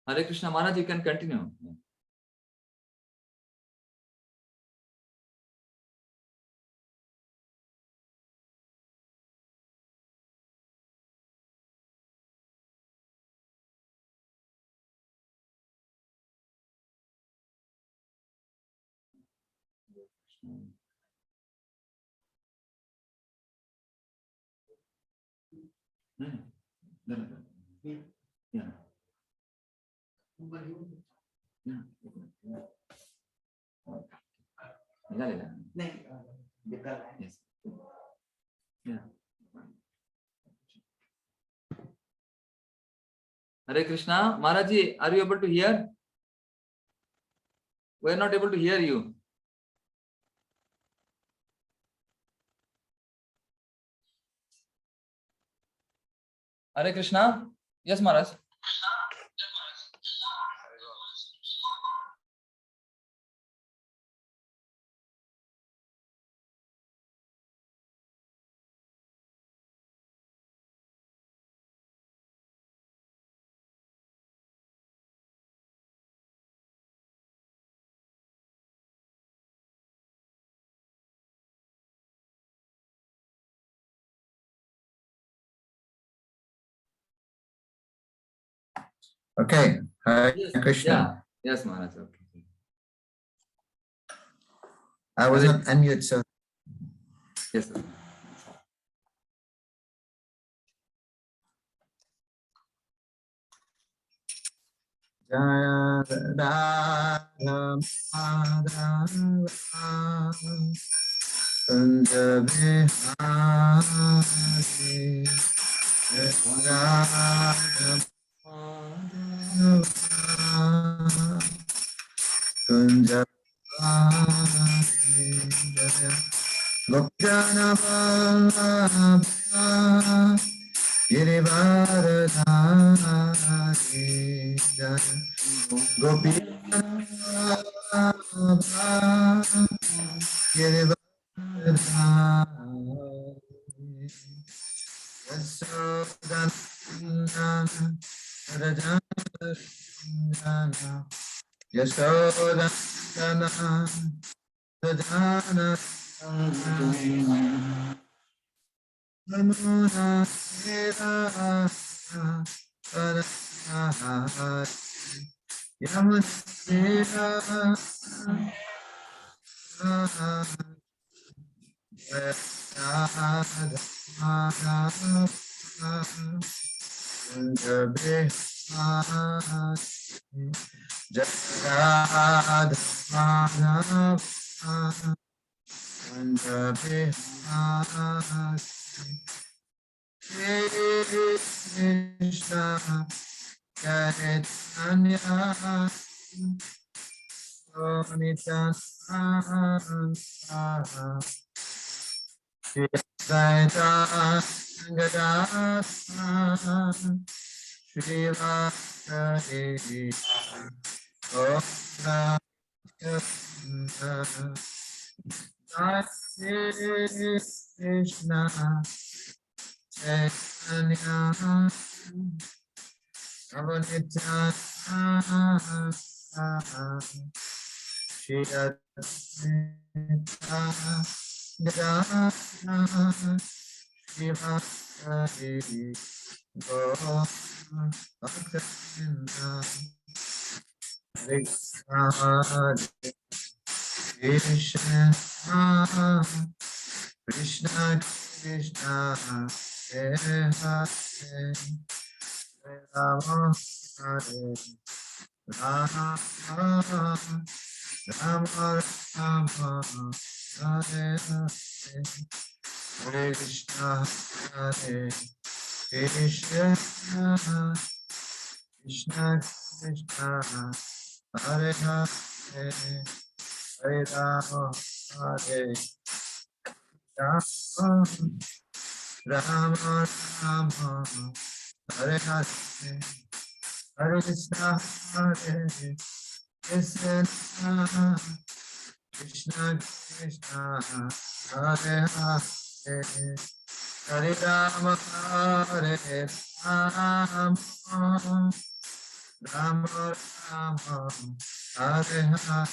Hare Krishna, Maharaj, you can continue. Yeah. Yes. Yeah. Hare Krishna, Maharaji, are you able to hear? We are not able to hear you. Hare Krishna. Yes, Maharaj. Okay. Hare Yes. Krishna. Yeah. Yes, Maharaj. Okay. I was not unmute, so. Yes, sir. Rama Rama, Hare Hare,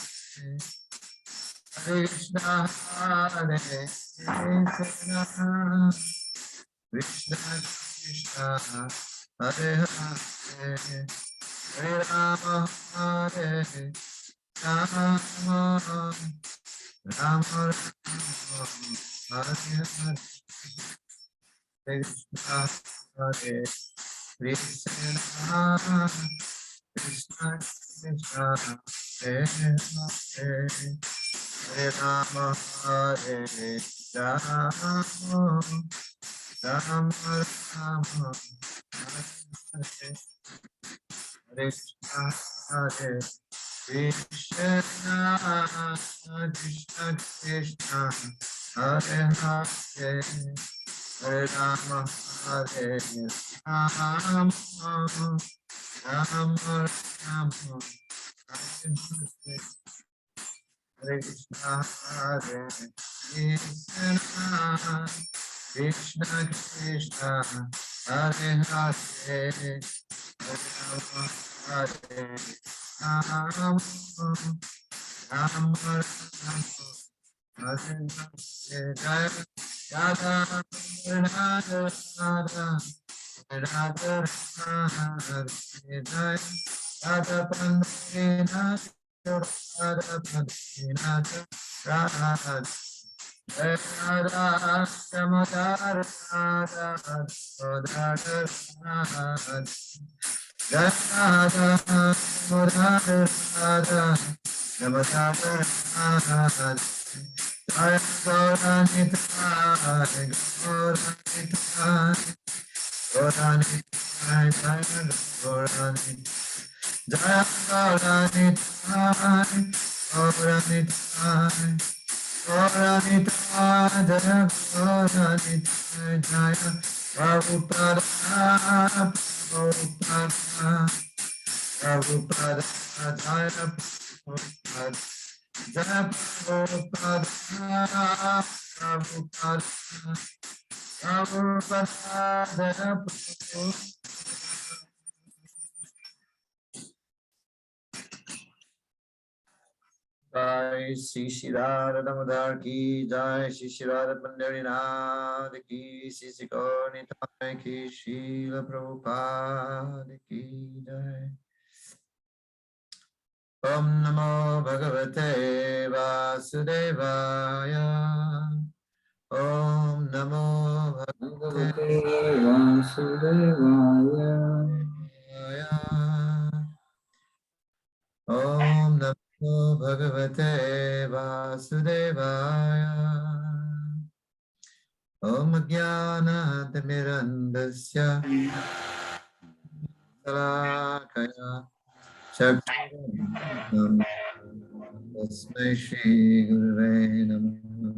Hare Krishna, Hare Krishna, Krishna Krishna, Hare Hare, Hare Rama, Hare Rama, Rama Rama, Hare Hare, Krishna, Hare Krishna, Krishna Krishna, Hare Hare, Hare Rama, Hare Rama, Rama Rama, Hare Hare, Hare Krishna, Hare Krishna, Krishna Krishna, Hare Hare, Hare Rama, Hare Rama, Rama Rama, Hare Hare, Hare Krishna, Hare Krishna, Krishna Krishna, Hare Hare, Hare Rama, Hare Rama, Rama Rama, Hare Hare, Radha, Radha, Radha, Radha, Radha, Radha Pandina, Radha Pandina, Radha, Radha, Damodar, Radha, Damodar, Radha, Radha, Damodar, Radha, Damodar, Radha, Jaya Gauranitai, Gauranitai, Gauranitai, Jaya Gauranitai, Jaya Gauranitai, Gauranitai, Gauranitai, Jaya Gauranitai, Jaya Prabhupada, Prabhupada, Prabhupada, Jaya Prabhupada, Jaya Prabhupada, Prabhupada, Prabhupada, Jaya Prabhupada. Jai Shri Shri Radha Damodar ki Jai, Shri Shri Radha Pandharinath ki, Shri Shri Gauranitai ki, Srila Prabhupada ki Jai. Om Namo Bhagavate Vasudevaya. Om Namo Bhagavate Vasudevaya. Vasudevaya. Om Namo Bhagavate Vasudevaya. Om Jnana Timirandasya Salakaya Chakram Tasmai Shri Gurave Namah.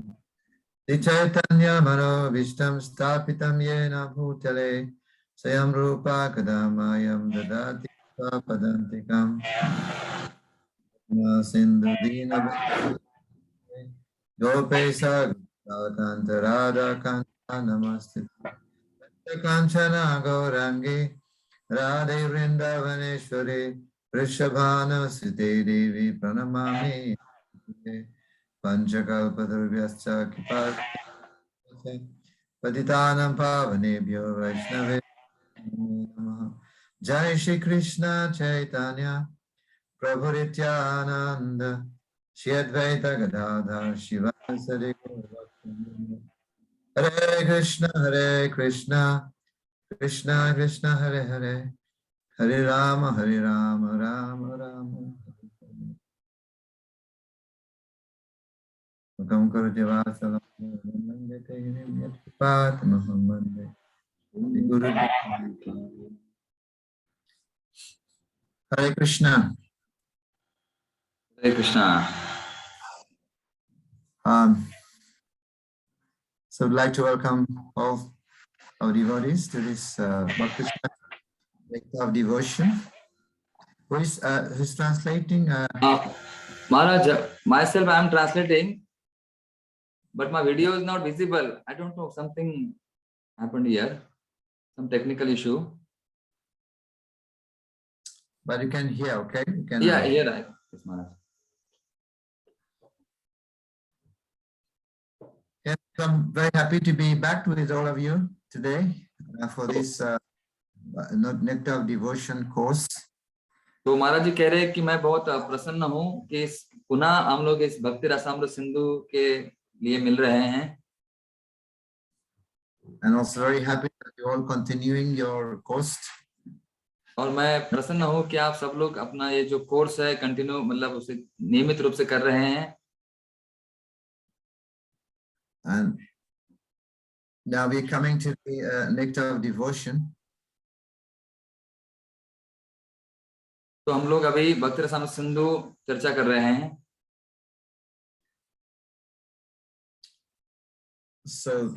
Chaitanya Manobishtam Stapitam Yena Bhutale Sayam Rupa Kadamayam Dadati Padantikam Sindhu Dina Gopesa Gautantarada Kanta Namaste Kanchana Gaurangi Radhe Vrindavaneshwari Vrishabhana Sute Devi Pranamami Panchakalpadurvyascha Kipa Patitanam Pavanebhyo Vaishnave Namaha. Jai Shri Krishna Chaitanya Prabhu Nityananda Shri Advaita Gadadhar Shivasari Gaura. Hare Krishna Krishna Krishna Hare Hare, Hare Rama Rama Rama. Mukam karute vasalam nandite yatpat Muhammad. Guru Hare Krishna. Hare Krishna. So I'd like to welcome all our devotees to this Bhakti of devotion. Who's translating? Maharaj, myself I am translating, but my video is not visible. I don't know, something happened here, some technical issue. but you can hear, okay? You can, Yeah, here I, yes, Maharaj. Yes, I'm very happy to be back with all of you today for this Nectar of Devotion course. तो महाराज जी कह रहे हैं कि मैं बहुत प्रसन्न हूँ कि पुनः हम लोग इस भक्ति रसामृत सिंधु के लिए मिल रहे हैं. And also very happy that you're all continuing your course. और मैं प्रसन्न हूँ कि आप सब लोग अपना ये जो कोर्स है कंटिन्यू मतलब उसे नियमित रूप से कर रहे हैं. And now we're coming to the Nectar of Devotion. तो हम लोग अभी भक्ति रसामृत सिंधु चर्चा कर रहे हैं. So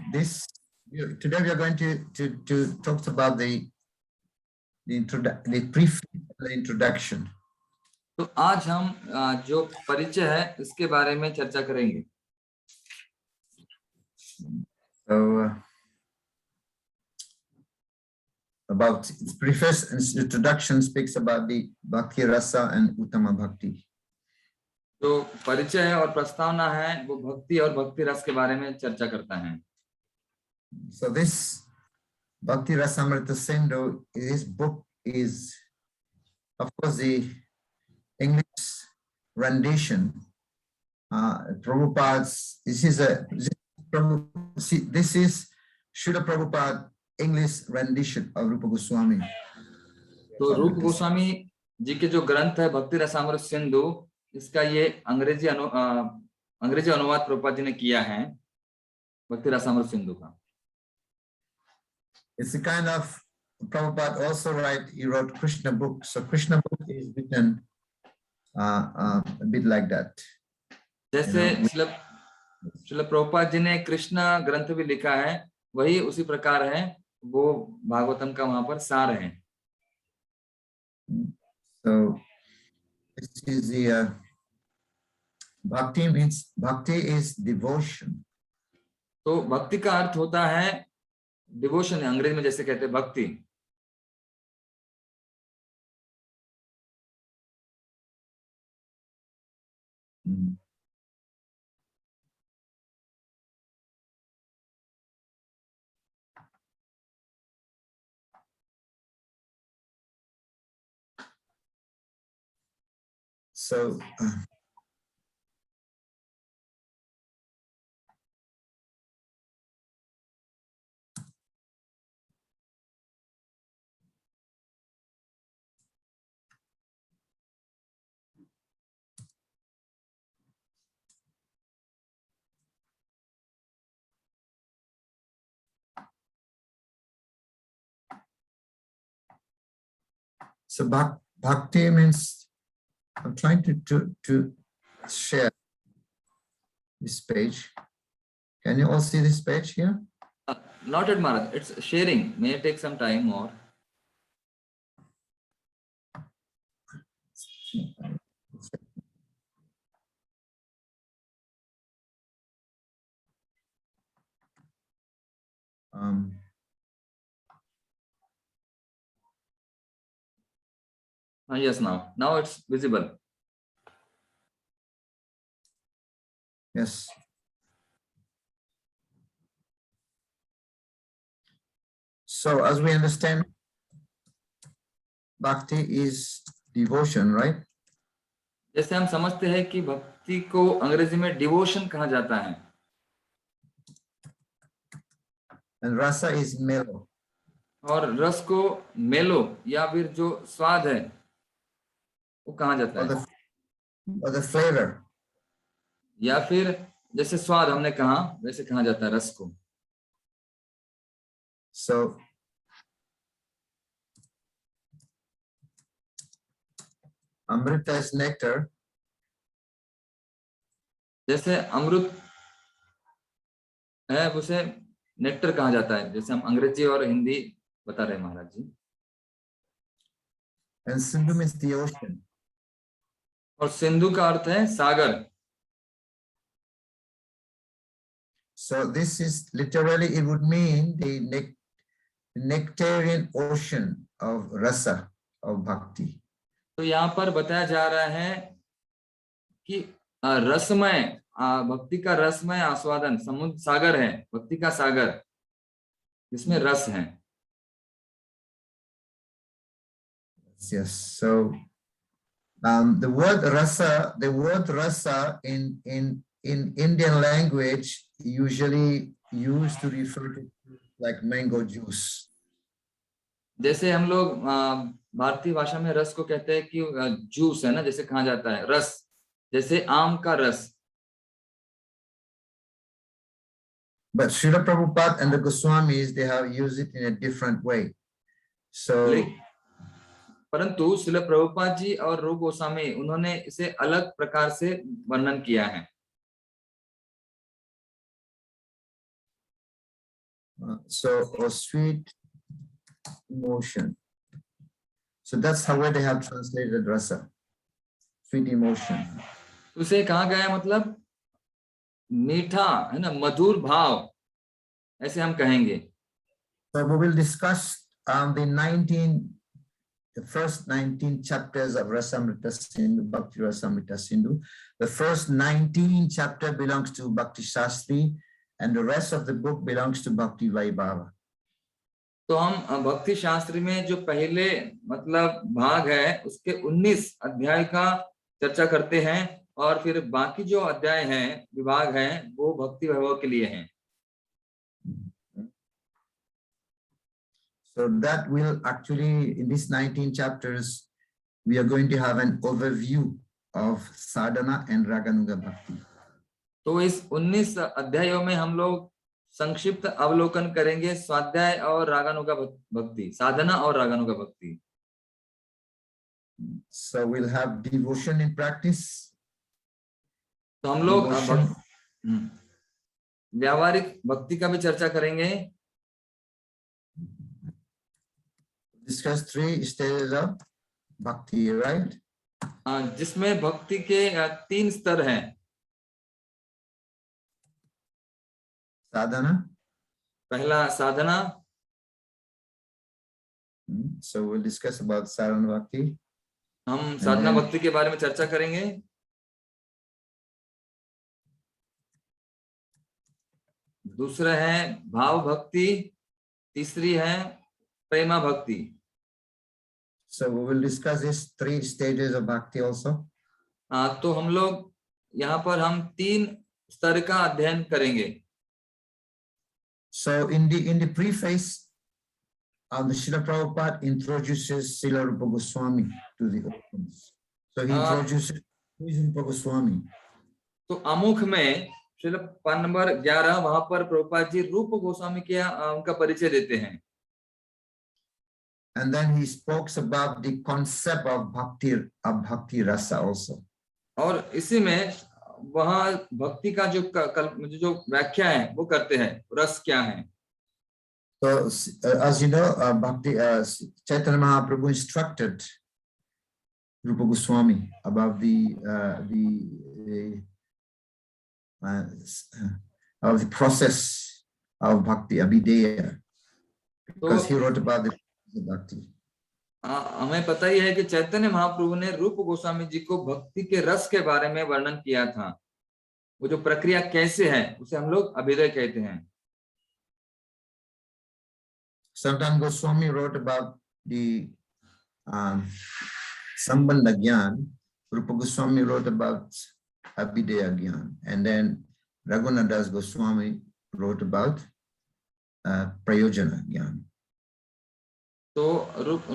today we are going to talk about the preface, the introduction. तो आज हम जो परिचय है इसके बारे में चर्चा करेंगे. So about its preface and introduction speaks about the Bhakti Rasa and Uttama Bhakti. तो परिचय है और प्रस्तावना है वो भक्ति और भक्ति रस के बारे में चर्चा करता है. So this Bhakti Rasamrita Sindhu, this book is, of course, the English rendition. Prabhupada's. This is Srila Prabhupada English rendition of Rupa Goswami. तो रूप गोस्वामी जी के जो ग्रंथ है भक्ति रसामृत सिंधु, इसका ये अंग्रेजी अनुवाद प्रभुपाद जी ने किया है भक्ति रसामृत सिंधु का. It's a kind of, Prabhupada also he wrote Krishna book. So Krishna book is written a bit like that. जैसे श्रील प्रभुपाद जी ने कृष्ण ग्रंथ भी लिखा है, वही उसी प्रकार है, वो भागवतम का वहां पर सार है. So this is the bhakti means, bhakti is devotion. तो भक्ति का अर्थ होता है डिवोशन, अंग्रेजी में जैसे कहते हैं भक्ति. So So bhakti means, I'm trying to share this page. Can you all see this page here? Not at Maharaj, it's sharing. May take some time more. Yes, now it's visible. Yes. So as we understand, bhakti is devotion, right? जैसे हम समझते हैं कि भक्ति को अंग्रेजी में devotion कहा जाता है. And rasa is mellow. और रस को मेलो या फिर जो स्वाद है वो कहा जाता है. Or the flavor. या फिर जैसे स्वाद हमने कहा वैसे कहा जाता है रस को. So Amrita is nectar. जैसे अमृत है उसे नेक्टर कहा जाता है, जैसे हम अंग्रेजी और हिंदी बता रहे हैं महाराज जी. And Sindhu means the ocean. और सिंधु का अर्थ है सागर. So this is literally, it would mean the nectarian ocean of rasa, of bhakti. तो यहाँ पर बताया जा रहा है कि रसमय भक्ति का रसमय आस्वादन समुद्र सागर है, भक्ति का सागर जिसमें रस है। Yes. So the word rasa in Indian language usually used to refer to like mango juice. जैसे हम लोग भारतीय भाषा में रस को कहते हैं कि जूस है ना, जैसे कहा जाता है रस, जैसे आम का रस। But Srila Prabhupada and the Goswamis, they have used it in a different way. So परंतु श्रील प्रभुपाद जी और रूप गोस्वामी उन्होंने इसे अलग प्रकार से वर्णन किया है। So a sweet emotion. So that's how they have translated rasa, sweet emotion. उसे कहा गया मतलब मीठा है ना, मधुर भाव, ऐसे हम कहेंगे। So we will discuss the first 19 chapters of Rasamrita Sindhu, Bhakti Rasamrita Sindhu. The first 19 chapter belongs to Bhakti Shastri, and the rest of the book belongs to Bhakti Vaibhava. तो हम भक्ति शास्त्र में जो पहले मतलब भाग है उसके 19 अध्याय का चर्चा करते हैं, और फिर बाकी जो अध्याय हैं, विभाग हैं, वो भक्ति वैभव के लिए हैं। So that will actually, in these 19 chapters, we are going to have an overview of sadhana and raganuga bhakti. तो इस 19 अध्यायों में हम लोग संक्षिप्त अवलोकन करेंगे स्वाध्याय और रागानुगा भक्ति, साधना और रागानुगा भक्ति। So we'll have devotion in practice. तो हम लोग व्यावहारिक भक्ति का भी चर्चा करेंगे। Discuss 3 stages of bhakti, right? जिसमें भक्ति के 3 स्तर हैं। Sadhana. पहला साधना। So we'll discuss about sadhana bhakti. हम साधना भक्ति के बारे में चर्चा करेंगे। दूसरा है भाव भक्ति, तीसरी है प्रेमा भक्ति। So we will discuss these 3 stages of bhakti also. तो हम लोग यहाँ पर हम 3 स्तर का अध्ययन करेंगे। So in the preface, the Srila Prabhupada introduces Srila Rupa Goswami to the audience. So he introduces Rupa Goswami. तो आमुख में श्रील पान नंबर 11 वहां पर प्रभुपाद जी रूप गोस्वामी के उनका परिचय देते हैं। And then he speaks about the concept of bhakti rasa also. और इसी में वहां भक्ति का जो व्याख्या है वो करते हैं, रस क्या है। So as you know, Chaitanya Mahaprabhu instructed Rupa Goswami about the process of bhakti abhideya, because he wrote about the bhakti. हमें पता ही है कि चैतन्य महाप्रभु ने रूप गोस्वामी जी को भक्ति के रस के बारे में वर्णन किया था। वो जो प्रक्रिया कैसे है उसे हम लोग अभिदय कहते हैं। Sometimes Goswami wrote about the Sambandha Gyan. Rupa Goswami wrote about Abhideya Gyan, and then Raghunath Das Goswami wrote about Prayojana Gyan. तो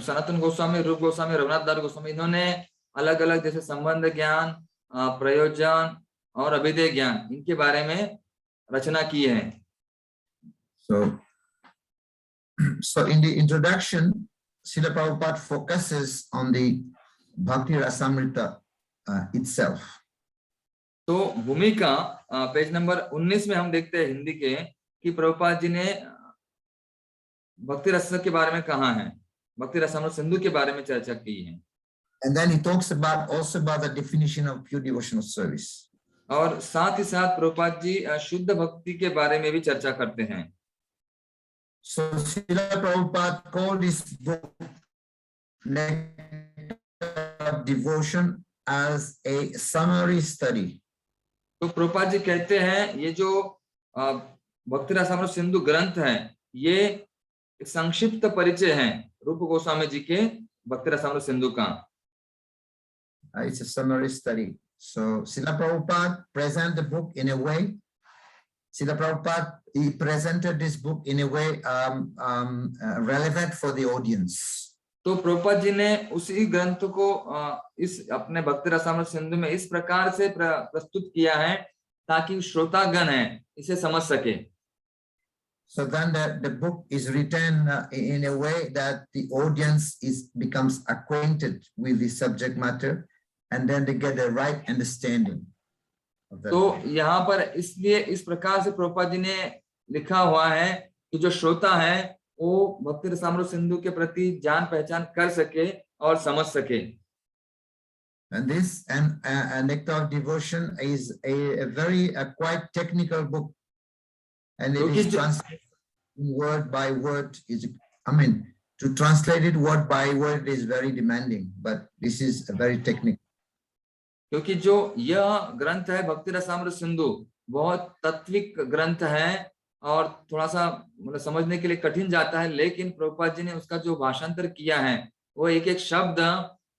सनातन गोस्वामी, रूप गोस्वामी, रघुनाथ दास गोस्वामी इन्होंने अलग अलग जैसे संबंध ज्ञान, प्रयोजन और अभिधेय ज्ञान, इनके बारे में रचना की है। So in the introduction, Srila Prabhupada focuses on the Bhakti Rasamrita itself. तो भूमिका पेज नंबर 19 में हम देखते हैं हिंदी के कि प्रभुपाद जी ने भक्ति रस के बारे में कहा है, भक्ति रसामृत सिंधु के बारे में चर्चा की है। And then he talks also about the definition of pure devotional service. और साथ ही साथ प्रभुपाद जी शुद्ध भक्ति के बारे में भी चर्चा करते हैं। So Srila Prabhupada called this book Nectar of Devotion as a summary study. तो प्रभुपाद जी कहते हैं ये जो भक्ति रसामृत सिंधु ग्रंथ है ये एक संक्षिप्त परिचय है रूप गोस्वामी जी के भक्ति रसामृत सिंधु का। It's a summary study. So Srila Prabhupada present the book in a way. Srila Prabhupada, he presented this book in a way relevant for the audience. तो प्रभुपाद जी ने उसी ग्रंथ को इस अपने भक्ति रसामृत सिंधु में इस प्रकार से प्रस्तुत किया है ताकि श्रोतागण है इसे समझ सके। So then the book is written in a way that the audience becomes acquainted with the subject matter, and then they get the right understanding of that. तो यहाँ पर इसलिए इस प्रकार से प्रभुपाद जी ने लिखा हुआ है कि जो श्रोता है वो भक्ति रसामृत सिंधु के प्रति जान पहचान कर सके और समझ सके। And this and Nectar of Devotion is a very quite technical book, and it is translated word by word. To translate it word by word is very demanding, but this is a very technical. क्योंकि जो यह ग्रंथ है भक्ति रसामृत सिंधु बहुत तात्विक ग्रंथ है और थोड़ा सा मतलब समझने के लिए कठिन जाता है, लेकिन प्रभुपाद जी ने उसका जो भाषांतर किया है वो एक एक शब्द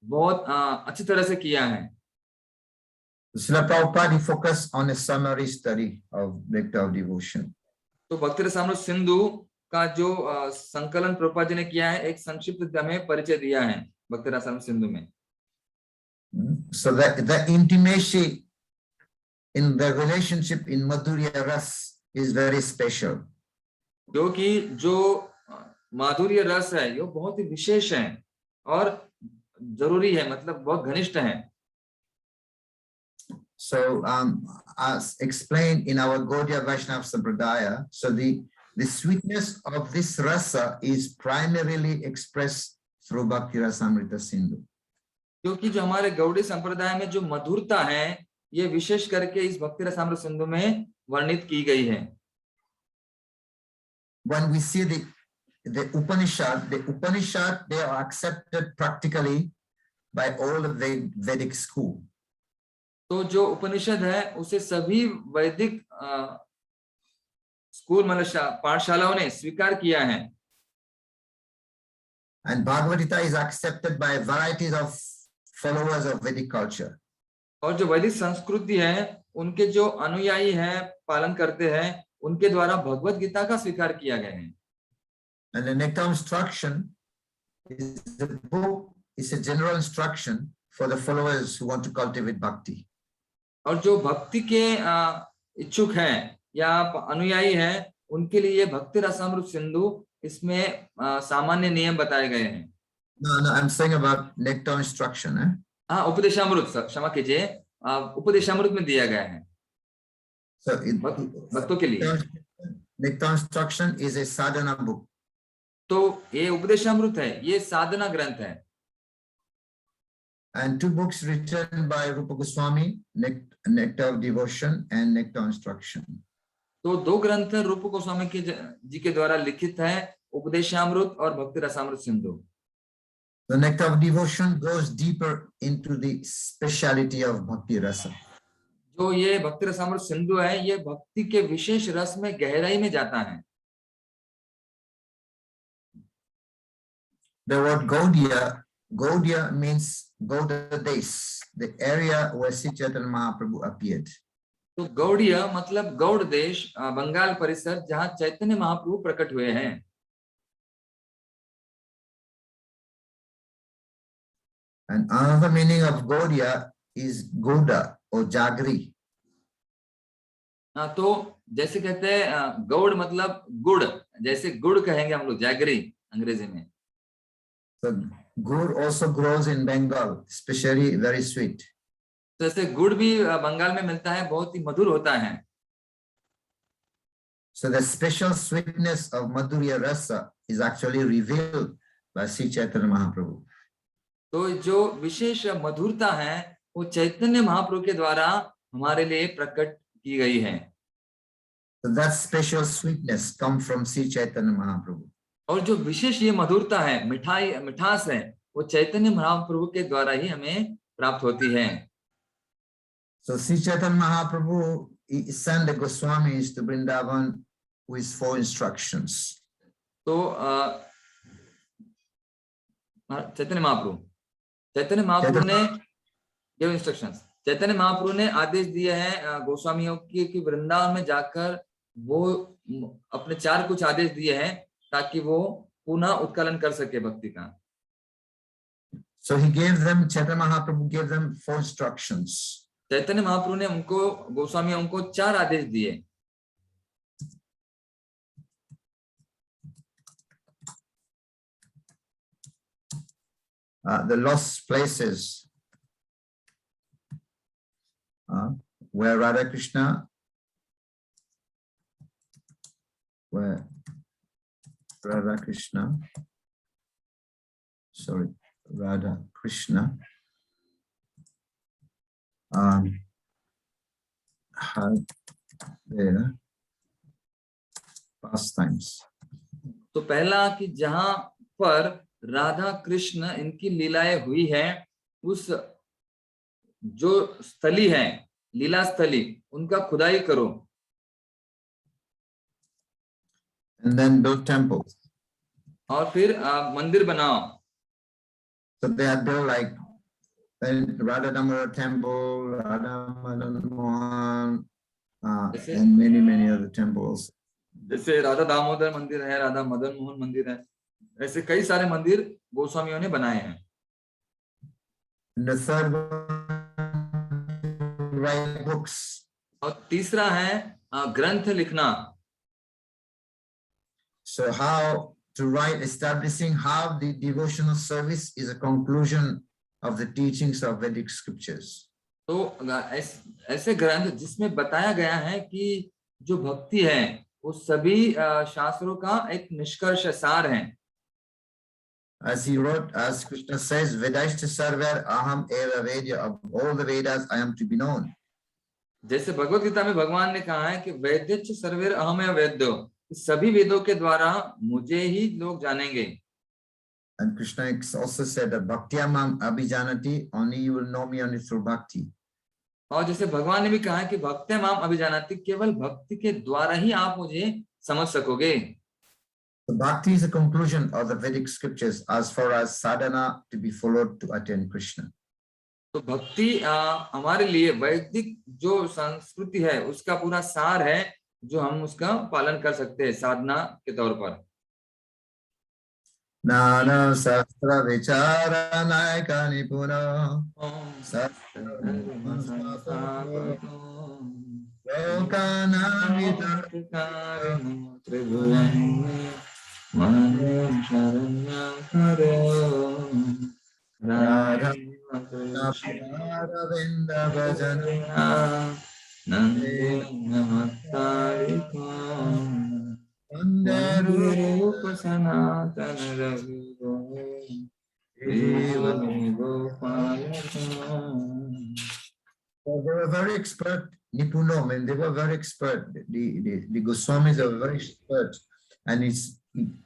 बहुत अच्छी तरह से किया है। Srila Prabhupada focused on a summary study of Nectar of Devotion. तो भक्ति रसामृत सिंधु का जो संकलन प्रभुपाद जी ने किया है एक संक्षिप्त हमें परिचय दिया है भक्ति रसामृत सिंधु में। So the intimacy in the relationship in Madhurya Ras is very special. क्योंकि जो माधुर्य रस है ये बहुत ही विशेष है और जरूरी है, मतलब बहुत घनिष्ठ है। So as explained in our Gaudiya Vaishnava Sampradaya, so the sweetness of this rasa is primarily expressed through Bhakti Rasamrita Sindhu. क्योंकि जो हमारे गौड़ी संप्रदाय में जो मधुरता है ये विशेष करके इस भक्ति रसामृत सिंधु में वर्णित की गई है। When we see the Upanishad they are accepted practically by all the Vedic school. तो जो उपनिषद है उसे सभी वैदिक स्कूल मतलब पाठशालाओं ने स्वीकार किया है। And Bhagavad Gita is accepted by varieties of followers of Vedic culture. और जो वैदिक संस्कृति है उनके जो अनुयायी हैं पालन करते हैं उनके द्वारा भगवत गीता का स्वीकार किया गया है। And the Nectar instruction is the book is a general instruction for the followers who want to cultivate bhakti. और जो भक्ति के इच्छुक हैं या अनुयायी हैं उनके लिए भक्ति रसामृत सिंधु इसमें सामान्य नियम बताए गए हैं। No, I'm saying about Nectar instruction. हाँ, उपदेशामृत, क्षमा कीजिए, उपदेशामृत में दिया गया है। So भक्तों के लिए Nectar instruction is a sadhana book. तो ये उपदेशामृत है, ये साधना ग्रंथ है। And two books written by Rupa Goswami, Nectar of Devotion and Nectar Instruction. तो दो ग्रंथ रूप गोस्वामी जी के द्वारा लिखित है, उपदेशामृत और भक्ति Rasamrita Sindhu. The Nectar of Devotion goes deeper into the speciality of Bhakti Rasa. जो ये भक्ति रसामृत सिंधु है ये भक्ति के विशेष रस में गहराई में जाता है। The word Gaudiya means Gauda Des, the area where Sri Chaitanya Mahaprabhu appeared. तो गौड़ीय मतलब गौड़ देश, बंगाल परिसर जहाँ चैतन्य महाप्रभु प्रकट हुए हैं। And another meaning of Gaudiya is Gouda or Jagri. तो जैसे कहते हैं गौड़ मतलब गुड़, जैसे गुड़ कहेंगे हम लोग जैगरी अंग्रेजी में। So gur also grows in Bengal, especially very sweet. तो ऐसे गुड़ भी बंगाल में मिलता है, बहुत ही मधुर होता है। So the special sweetness of Madhurya Rasa is actually revealed by Sri Chaitanya Mahaprabhu. तो जो विशेष मधुरता है वो चैतन्य महाप्रभु के द्वारा हमारे लिए प्रकट की गई है। So that special sweetness comes from Sri Chaitanya Mahaprabhu. और जो विशेष ये मधुरता है, मिठास है, वो चैतन्य महाप्रभु के द्वारा ही हमें प्राप्त होती है। So Sri Chaitanya Mahaprabhu he sent the Goswamis to Vrindavan with 4 instructions. तो चैतन्य महाप्रभु ने गिव इंस्ट्रक्शंस। चैतन्य महाप्रभु ने आदेश दिए हैं गोस्वामियों की कि वृंदावन में जाकर वो अपने 4 कुछ आदेश दिए हैं ताकि वो पुनः उत्कलन कर सके भक्ति का। So he gave them, Chaitanya Mahaprabhu gave them 4 instructions. Chaitanya Mahaprabhu ने उनको गोस्वामियों को 4 आदेश दिए। The lost places where Radha Krishna, Radha Krishna had their pastimes. तो पहला कि जहां पर राधा कृष्ण इनकी लीलाएं हुई है, उस जो स्थली है लीला स्थली, उनका खुदाई करो। And then build temples. और फिर मंदिर बनाओ। So they had built like Radha Damodar temple, Radha Madan Mohan, and many other temples. जैसे राधा दामोदर मंदिर है, राधा मदन मोहन मंदिर है, ऐसे कई सारे मंदिर गोस्वामियों ने बनाए हैं। And the third one, write books. और तीसरा है ग्रंथ लिखना। So how to write, establishing how the devotional service is a conclusion of the teachings of Vedic scriptures. तो ऐसे ग्रंथ जिसमें बताया गया है कि जो भक्ति है वो सभी शास्त्रों का एक निष्कर्ष सार है। As he wrote, as Krishna says, Vedaishta sarvar aham eva vedya, of all the Vedas I am to be known. जैसे भगवत गीता में भगवान ने कहा है कि वेद्यच्च सर्वेर अहम एव वेद्यो, सभी वेदों के द्वारा मुझे ही लोग जानेंगे। And Krishna also said that bhaktyamam abhijanati, only you will know me only through bhakti. और जैसे भगवान ने भी कहा है कि भक्त्यमाम अभिजानाति, केवल भक्ति के द्वारा ही आप मुझे समझ सकोगे। So bhakti is a conclusion of the Vedic scriptures as far as sadhana to be followed to attain Krishna. तो भक्ति हमारे लिए वैदिक जो संस्कृति है उसका पूरा सार है, जो हम उसका पालन कर सकते हैं साधना के तौर पर। Nana Sastra Vichara Naika Nipuna Lokanamita Tribhuvan Radha Ravinda Bhajana Namatarika Rupa Sanatana They were very expert, Nipuno, and they were very expert. The Goswamis are very expert, and it's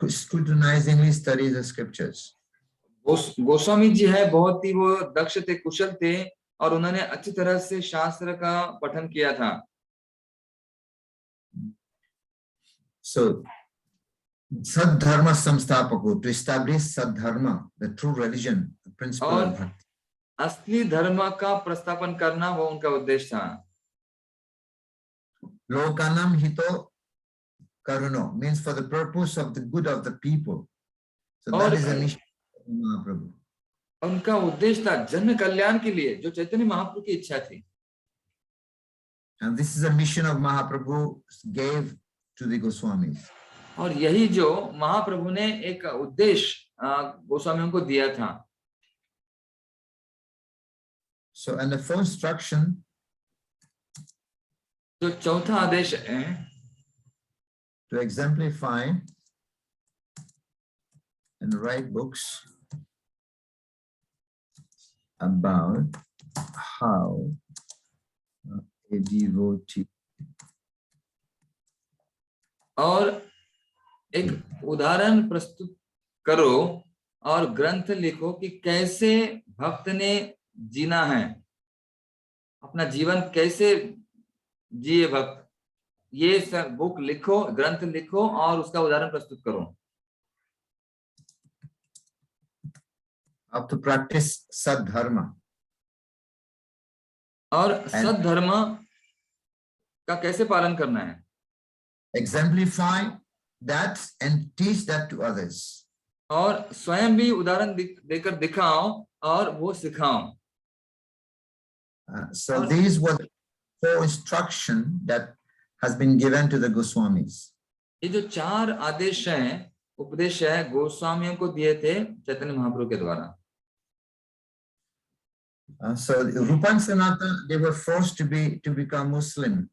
scrutinizingly study the scriptures. Goswami ji है बहुत ही वो दक्ष थे, कुशल थे, और उन्होंने अच्छी तरह से शास्त्र का पठन किया था। So, Sadharma Samsthapaku, to establish Sadharma, the true religion, the principle of bhakti. असली धर्म का प्रस्थापन करना वो उनका उद्देश्य था। Lokanam hito karuno means for the purpose of the good of the people. So that is the mission of Mahaprabhu. उनका उद्देश्य था जन कल्याण के लिए, जो चैतन्य महाप्रभु की इच्छा थी। And this is a mission of Mahaprabhu gave to the Goswamis. और यही जो महाप्रभु ने एक उद्देश्य गोस्वामियों को दिया था। So, and the fourth instruction, जो चौथा आदेश है, to exemplify and write books about how a devotee, और एक उदाहरण प्रस्तुत करो और ग्रंथ लिखो कि कैसे भक्त ने जीना है, अपना जीवन कैसे जिए भक्त। ये सब बुक लिखो, ग्रंथ लिखो और उसका उदाहरण प्रस्तुत करो। How to practice Sadharma. और And सद्धर्म का कैसे पालन करना है, exemplify that and teach that to others. और स्वयं भी उदाहरण देकर दिखाओ और वो सिखाओ। So these were the 4 instruction that has been given to the Goswamis. ये जो 4 आदेश हैं, उपदेश है, गोस्वामियों को दिए थे चैतन्य महाप्रभु के द्वारा। So Rupa and Sanatana, they were forced to become Muslim.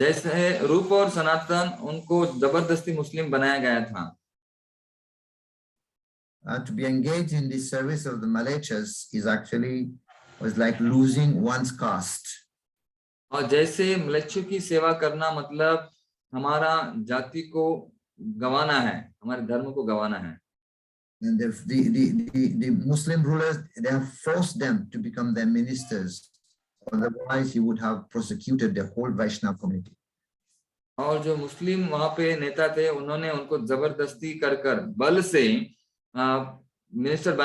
जैसे रूप और सनातन, उनको जबरदस्ती मुस्लिम बनाया गया था। To be engaged in the service of the Malechas was like losing one's caste. और जैसे म्लेच्छों की सेवा करना मतलब हमारा जाति को गंवाना है, हमारे धर्म को गंवाना है। And the Muslim rulers, they have forced them to become their ministers. Otherwise, he would have prosecuted the whole Vaishnava community. और जो मुस्लिम वहां पे नेता थे, उन्होंने उनको जबरदस्ती कर बल से मिनिस्टर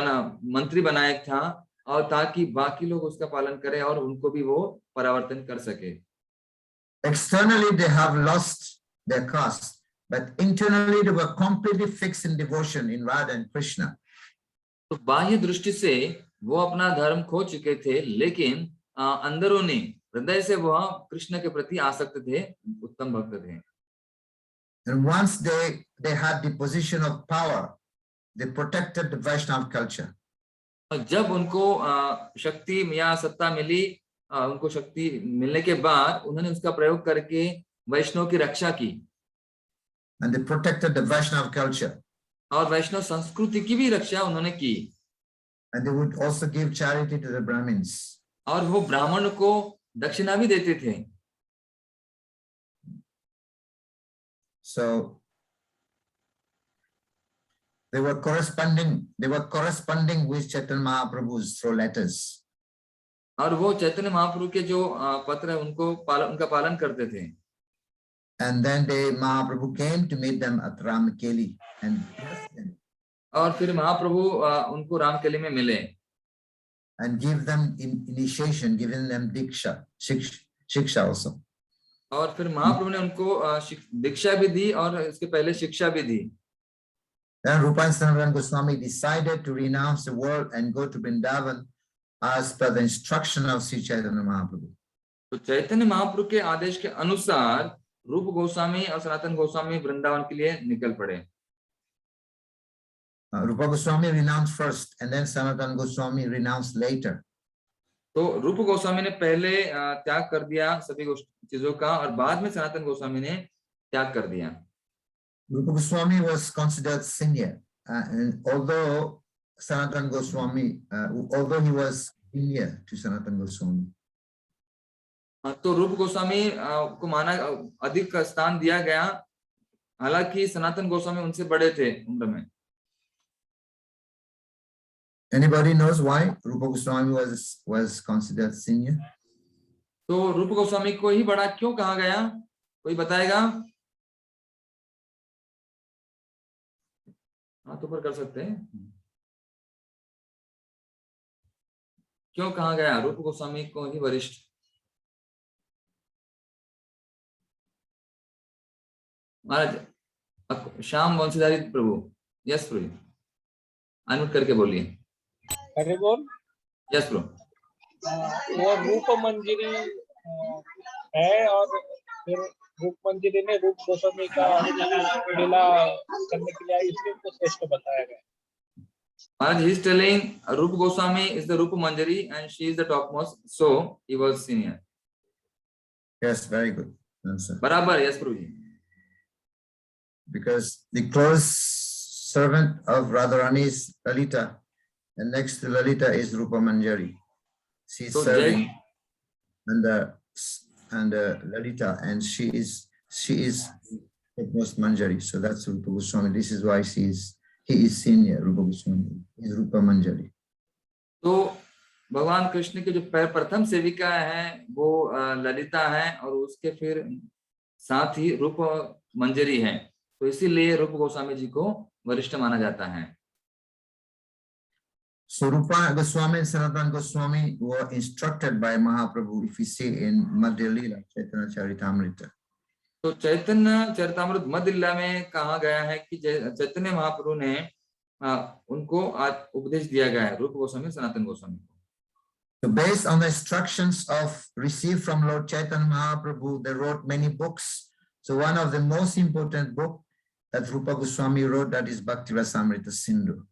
मंत्री बनाया था, और ताकि बाकी लोग उसका पालन करें और उनको भी वो परावर्तन कर सके। Externally, they have lost their caste, but internally they were completely fixed in devotion in Radha and Krishna. तो बाह्य दृष्टि से वो अपना धर्म खो चुके थे, लेकिन अंदरूनी हृदय से वह कृष्ण के प्रति आसक्त थे, उत्तम भक्त थे। And once they had the position of power, they protected the Vaishnava culture. और जब उनको शक्ति या सत्ता मिली, उनको शक्ति मिलने के बाद उन्होंने उसका प्रयोग करके वैष्णव की रक्षा की। And they protected the Vaishnava culture. और वैष्णव संस्कृति की भी रक्षा उन्होंने की। And they would also give charity to the Brahmins. और वो ब्राह्मण को दक्षिणा भी देते थे। So they were corresponding with Chaitanya Mahaprabhu's through letters. और वो चैतन्य महाप्रभु के जो पत्र है उनका पालन करते थे। And then Mahaprabhu came to meet them at Ramkeli and blessed them. और फिर महाप्रभु उनको रामकेली में मिले। And give them initiation, giving them shiksha also. और फिर महाप्रभु ने उनको दीक्षा भी दी और इसके पहले शिक्षा भी दी। Then Rupa and Sanatana Goswami decided to renounce the world and go to Vrindavan as per the instruction of Sri Chaitanya Mahaprabhu. तो चैतन्य महाप्रभु के आदेश के अनुसार रूप गोस्वामी और सनातन गोस्वामी वृंदावन के लिए निकल पड़े। Rupa Goswami renounced first and then Sanatana Goswami renounced later. तो रूप गोस्वामी ने पहले त्याग कर दिया सभी चीजों का, और बाद में सनातन गोस्वामी ने त्याग कर दिया। Rupa Goswami was considered senior, and although Sanatana Goswami, although he was senior to Sanatana Goswami. तो रूप गोस्वामी को माना अधिक स्थान दिया गया, हालांकि सनातन गोस्वामी उनसे बड़े थे उम्र में। Anybody knows why Rupa Goswami was considered senior? तो रूप गोस्वामी को ही बड़ा क्यों कहा गया, कोई बताएगा? हाथ ऊपर कर सकते हैं। क्यों कहा गया रूप गोस्वामी को ही वरिष्ठ? महाराज श्याम वंशीधारी प्रभु, यस प्रभु, अनम्यूट करके बोलिए। अरे बोल। यस प्रभु। वो रूप मंजरी है, और फिर रूप मंजरी ने रूप गोस्वामी का लीला करने के लिए इसलिए उनको श्रेष्ठ बताया गया। Maharaj, he is telling Rupa Goswami is the Rupa Manjari and she is the topmost, so he was senior. Yes, very good answer. बराबर, yes Prabhuji. Because the close servant of Radharani is Lalita, and next to Lalita is Rupa Manjari. She is serving under Lalita, and she is topmost Manjari. So that's Rupa Goswami. This is why she He is senior, Rupa Goswami. He is Rupa Manjari. तो भगवान कृष्ण की जो प्रथम सेविका है वो ललिता है और उसके फिर साथ ही रूप मंजरी है, तो इसीलिए रूप गोस्वामी जी को वरिष्ठ माना जाता है। So Rupa Goswami and Sanatana Goswami were instructed by Mahaprabhu, if we see in Madhya Lila, Chaitanya Charitamrita. तो चैतन्य चरितामृत मध्य लीला में कहा गया है कि चैतन्य महाप्रभु ने उनको उपदेश दिया गया है, रूप गोस्वामी सनातन गोस्वामी को। So based on the instructions of received from Lord Chaitanya Mahaprabhu, they wrote many books. So one of the most important book that Rupa Goswami wrote, that is Bhakti Rasamrita Sindhu.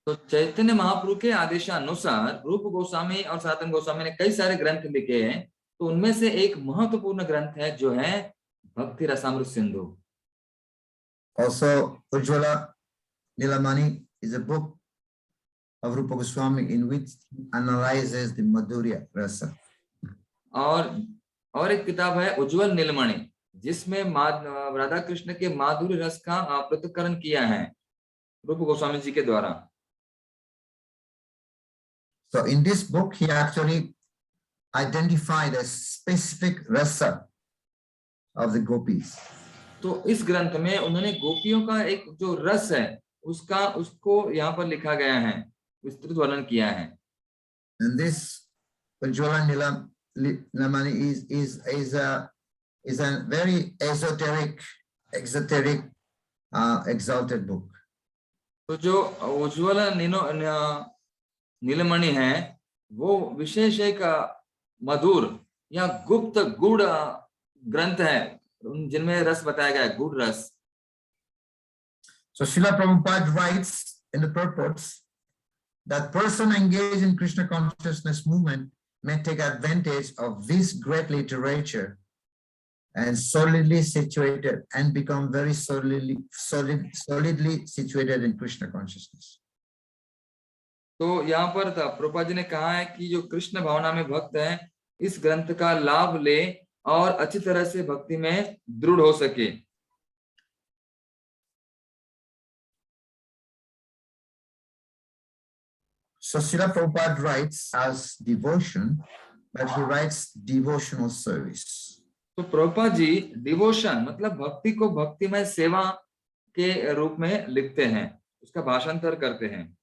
तो चैतन्य महाप्रभु के आदेशानुसार रूप गोस्वामी और सनातन गोस्वामी ने कई सारे ग्रंथ लिखे हैं, तो उनमें से एक महत्वपूर्ण ग्रंथ है जो है भक्ति Rasamrita Sindhu. Also Ujjwala Nilamani is a book of Rupa Goswami in which he analyzes the Madhurya Rasa. और एक किताब है उज्जवल नीलमणि, जिसमें राधा कृष्ण के माधुर्य रस का पृथक्करण किया है रूप गोस्वामी जी के द्वारा। So in this book he actually identified a specific rasa of the gopis. तो इस ग्रंथ में उन्होंने गोपियों का एक जो रस है उसको यहाँ पर लिखा गया है, विस्तृत वर्णन किया है। And this Ujjwala Nilamani is a very esoteric, exalted book. तो जो उज्ज्वल नीलमणि है वो विशेष एक मधुर या गुप्त गुड़ ग्रंथ है, जिनमें रस बताया गया है, गुड़ रस। So Srila Prabhupada writes in the purports that person engaged in Krishna consciousness movement may take advantage of this great literature and solidly situated and become very solidly situated in Krishna consciousness. तो यहाँ पर प्रभुपाद जी ने कहा है कि जो कृष्ण भावना में भक्त है इस ग्रंथ का लाभ ले और अच्छी तरह से भक्ति में दृढ़ हो सके। So Srila Prabhupada writes as devotion, but he writes devotional service. तो प्रभुपाद जी डिवोशन मतलब भक्ति को भक्तिमय सेवा के रूप में लिखते हैं, उसका भाषांतर करते हैं।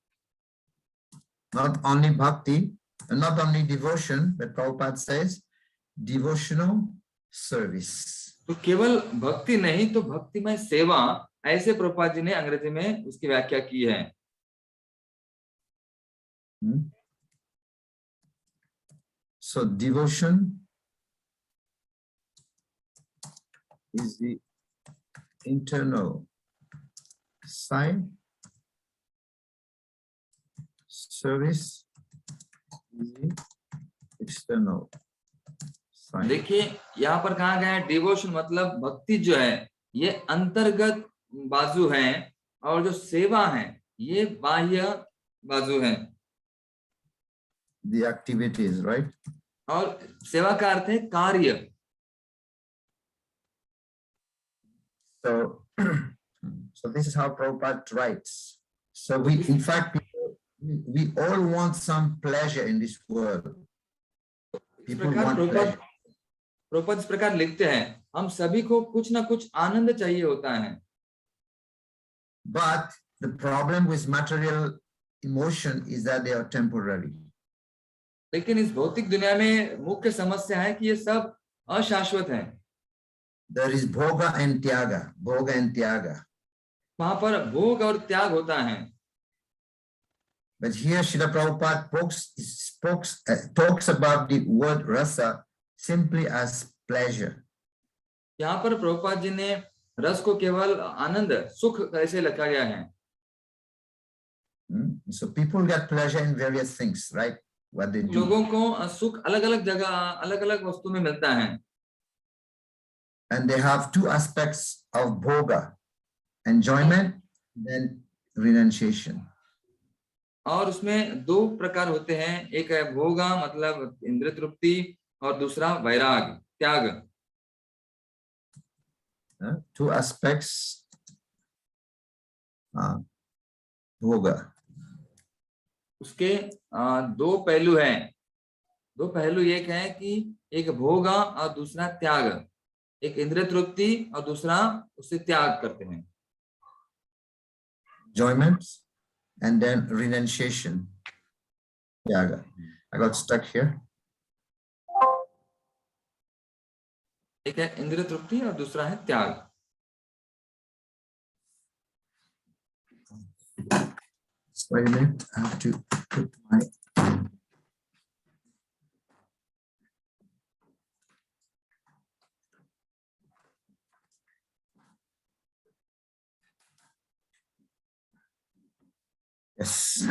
Not only bhakti, not only devotion, but Prabhupada says devotional service. तो केवल भक्ति नहीं तो भक्तिमय सेवा, ऐसे प्रभुपाद जी ने अंग्रेजी में उसकी व्याख्या की है। So devotion is the internal side, service is the external side. देखिए यहाँ पर कहा गया है डिवोशन मतलब भक्ति जो है ये अंतर्गत बाजू है और जो सेवा है ये बाह्य बाजू है। The activities, right? और सेवा का अर्थ है कार्य। So this is how Prabhupada writes. So we, in fact, we all want some pleasure in this world. People want pleasure. Prabhupada इस प्रकार लिखते हैं, हम सभी को कुछ ना कुछ आनंद चाहिए होता है। But the problem with material emotion is that they are temporary. लेकिन इस भौतिक दुनिया में मुख्य समस्या है कि ये सब अशाश्वत है। There is bhoga and tyaga, bhoga and tyaga. वहां पर भोग और त्याग होता है। But here Srila Prabhupada talks about the word rasa simply as pleasure. यहाँ पर प्रभुपाद जी ने रस को केवल आनंद सुख ऐसे लिखा गया है। So people get pleasure in various things, right? What they do. लोगों को सुख अलग-अलग जगह अलग-अलग वस्तु में मिलता है। And they have two aspects of bhoga, enjoyment, then renunciation. और उसमें दो प्रकार होते हैं, एक है भोगा मतलब इंद्रिय तृप्ति और दूसरा वैराग त्याग। Two aspects bhoga. उसके दो पहलू हैं. दो पहलू एक है कि एक भोग और दूसरा त्याग. एक इंद्रिय तृप्ति और दूसरा उससे त्याग करते हैं. Enjoyment and then renunciation. Yaga. I got stuck here. एक है इंद्रिय तृप्ति और दूसरा है त्याग. Wait a minute. I have to put my. Yes.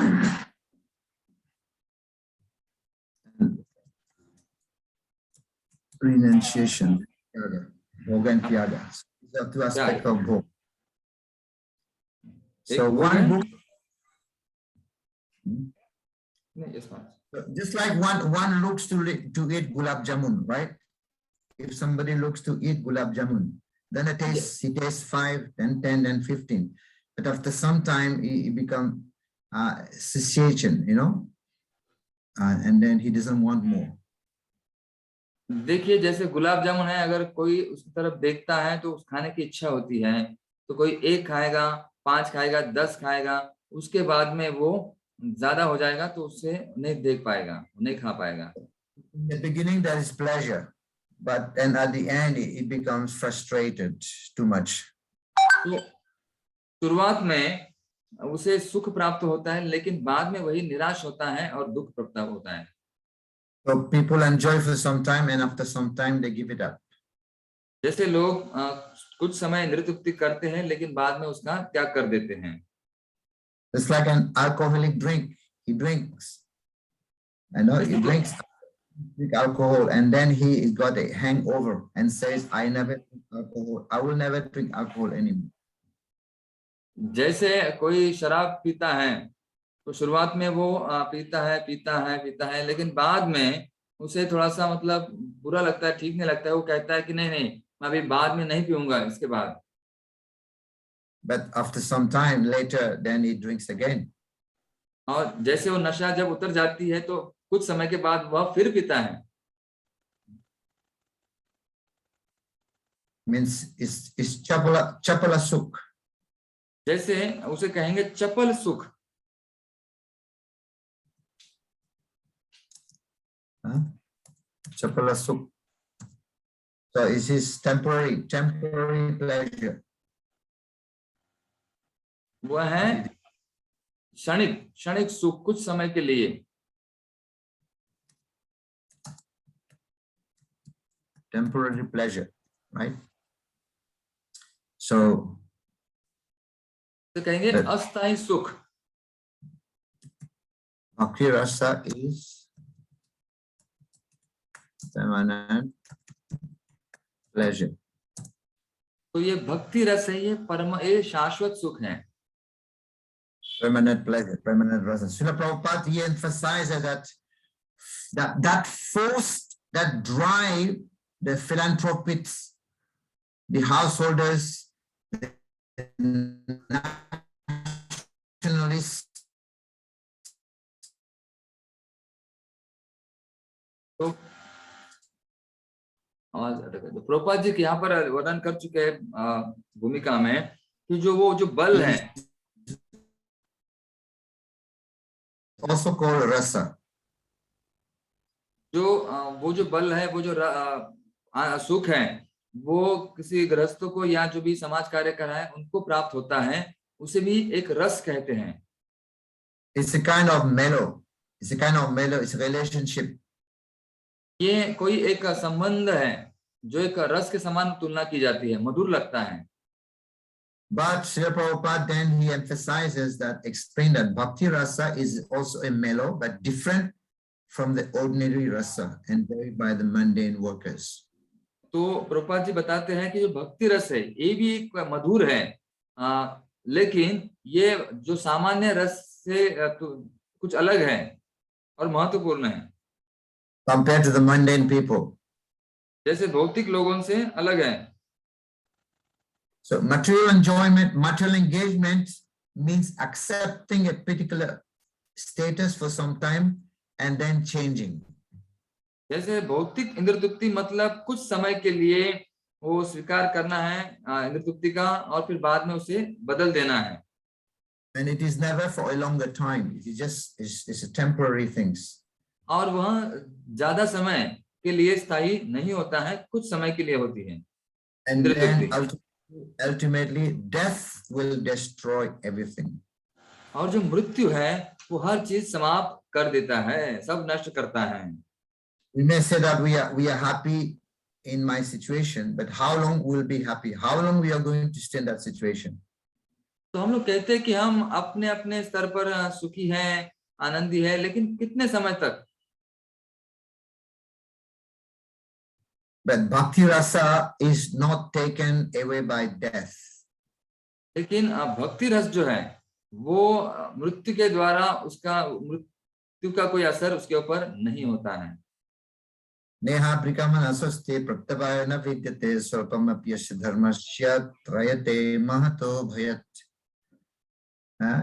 Renunciation. Bhoga and Tyaga. These are two aspects of Bhoga. So one book. Just like one looks to eat gulab jamun, right? If somebody looks to eat gulab jamun, then he tastes 5, then 10, then 15. But after some time, he become satiation, you know, and then he doesn't want more. देखिए जैसे गुलाब जामुन है, अगर कोई उसकी तरफ देखता है तो उस खाने की इच्छा होती है, तो कोई 1 खाएगा, 5 खाएगा, 10 खाएगा, उसके बाद में वो ज्यादा हो जाएगा तो उससे नहीं देख पाएगा, नहीं खा पाएगा. In the beginning there is pleasure, but then at the end it becomes frustrated too much. तो शुरुआत में उसे सुख प्राप्त होता है, लेकिन बाद में वही निराश होता है और दुख प्राप्त होता है. So people enjoy for some time and after some time they give it up. जैसे लोग कुछ समय नृत्य करते हैं लेकिन बाद में उसका त्याग कर देते हैं. It's like an alcoholic drink. He drinks. I know he drinks alcohol and then he got a hangover and says, I never drink alcohol. I will never drink alcohol anymore. जैसे कोई शराब पीता है तो शुरुआत में वो पीता है, लेकिन बाद में उसे थोड़ा सा मतलब बुरा लगता है, ठीक नहीं लगता है, वो कहता है कि नहीं मैं अभी बाद में नहीं पीऊंगा इसके बाद. But after some time later, then he drinks again. और जैसे वो नशा जब उतर जाती है तो कुछ समय के बाद वह फिर पीता है. Means it's chapala sukh. जैसे उसे कहेंगे चपल सुख. Chapala sukh. So it is temporary pleasure. वह है क्षणिक सुख, कुछ समय के लिए. Temporary pleasure, right? So तो कहेंगे अस्थायी सुख. Bhakti rasa is permanent pleasure. तो ये भक्ति रस है, ये शाश्वत सुख है. Permanent pleasure, permanent rasa. Srila Prabhupada, he emphasizes that force, that drive, the philanthropists, the householders, the nationalists. तो प्रभुपाद जी यहाँ पर वर्णन कर चुके हैं भूमिका में कि जो बल है, Also called rasa. वो जो बल है, वो जो सुख है, वो किसी गृहस्थों को या जो भी समाज कार्य कर रहा है उनको प्राप्त होता है, उसे भी एक रस कहते हैं. It's a kind of mellow. It's a relationship. ये कोई एक संबंध है जो एक रस के समान तुलना की जाती है, मधुर लगता है. But Srila Prabhupada then he emphasizes explain that bhakti rasa is also a mellow but different from the ordinary rasa enjoyed by the mundane workers. तो प्रभुपाद जी बताते हैं कि जो भक्ति रस है ये भी एक मधुर है, लेकिन ये जो सामान्य रस से कुछ अलग है और महत्वपूर्ण है. Compared to the mundane people. जैसे भौतिक लोगों से अलग है. So material enjoyment, material engagement means accepting a particular status for some time and then changing. जैसे भौतिक इंद्र तृप्ति मतलब कुछ समय के लिए वो स्वीकार करना है इंद्र तृप्ति का, और फिर बाद में उसे बदल देना है। And it is never for a longer time. It is just it's a temporary things. और वह ज्यादा समय के लिए स्थायी नहीं होता है, कुछ समय के लिए होती है। And Indra then Tripti. ultimately death will destroy everything. और जो मृत्यु है वो हर चीज समाप्त कर देता है, सब नष्ट करता है। We may say that we are happy in my situation, but how long we'll be happy? How long we are going to stay in that situation? तो हम लोग कहते हैं कि हम अपने अपने स्तर पर सुखी हैं, आनंदी है, लेकिन कितने समय तक? But bhakti rasa is not taken away by death. लेकिन भक्ति रस जो है वो मृत्यु के द्वारा, उसका मृत्यु का कोई असर उसके ऊपर नहीं होता है। Neha prikamana swasti pratyavayana vidyate swalpam apyasya dharmasya trayate mahato bhayat.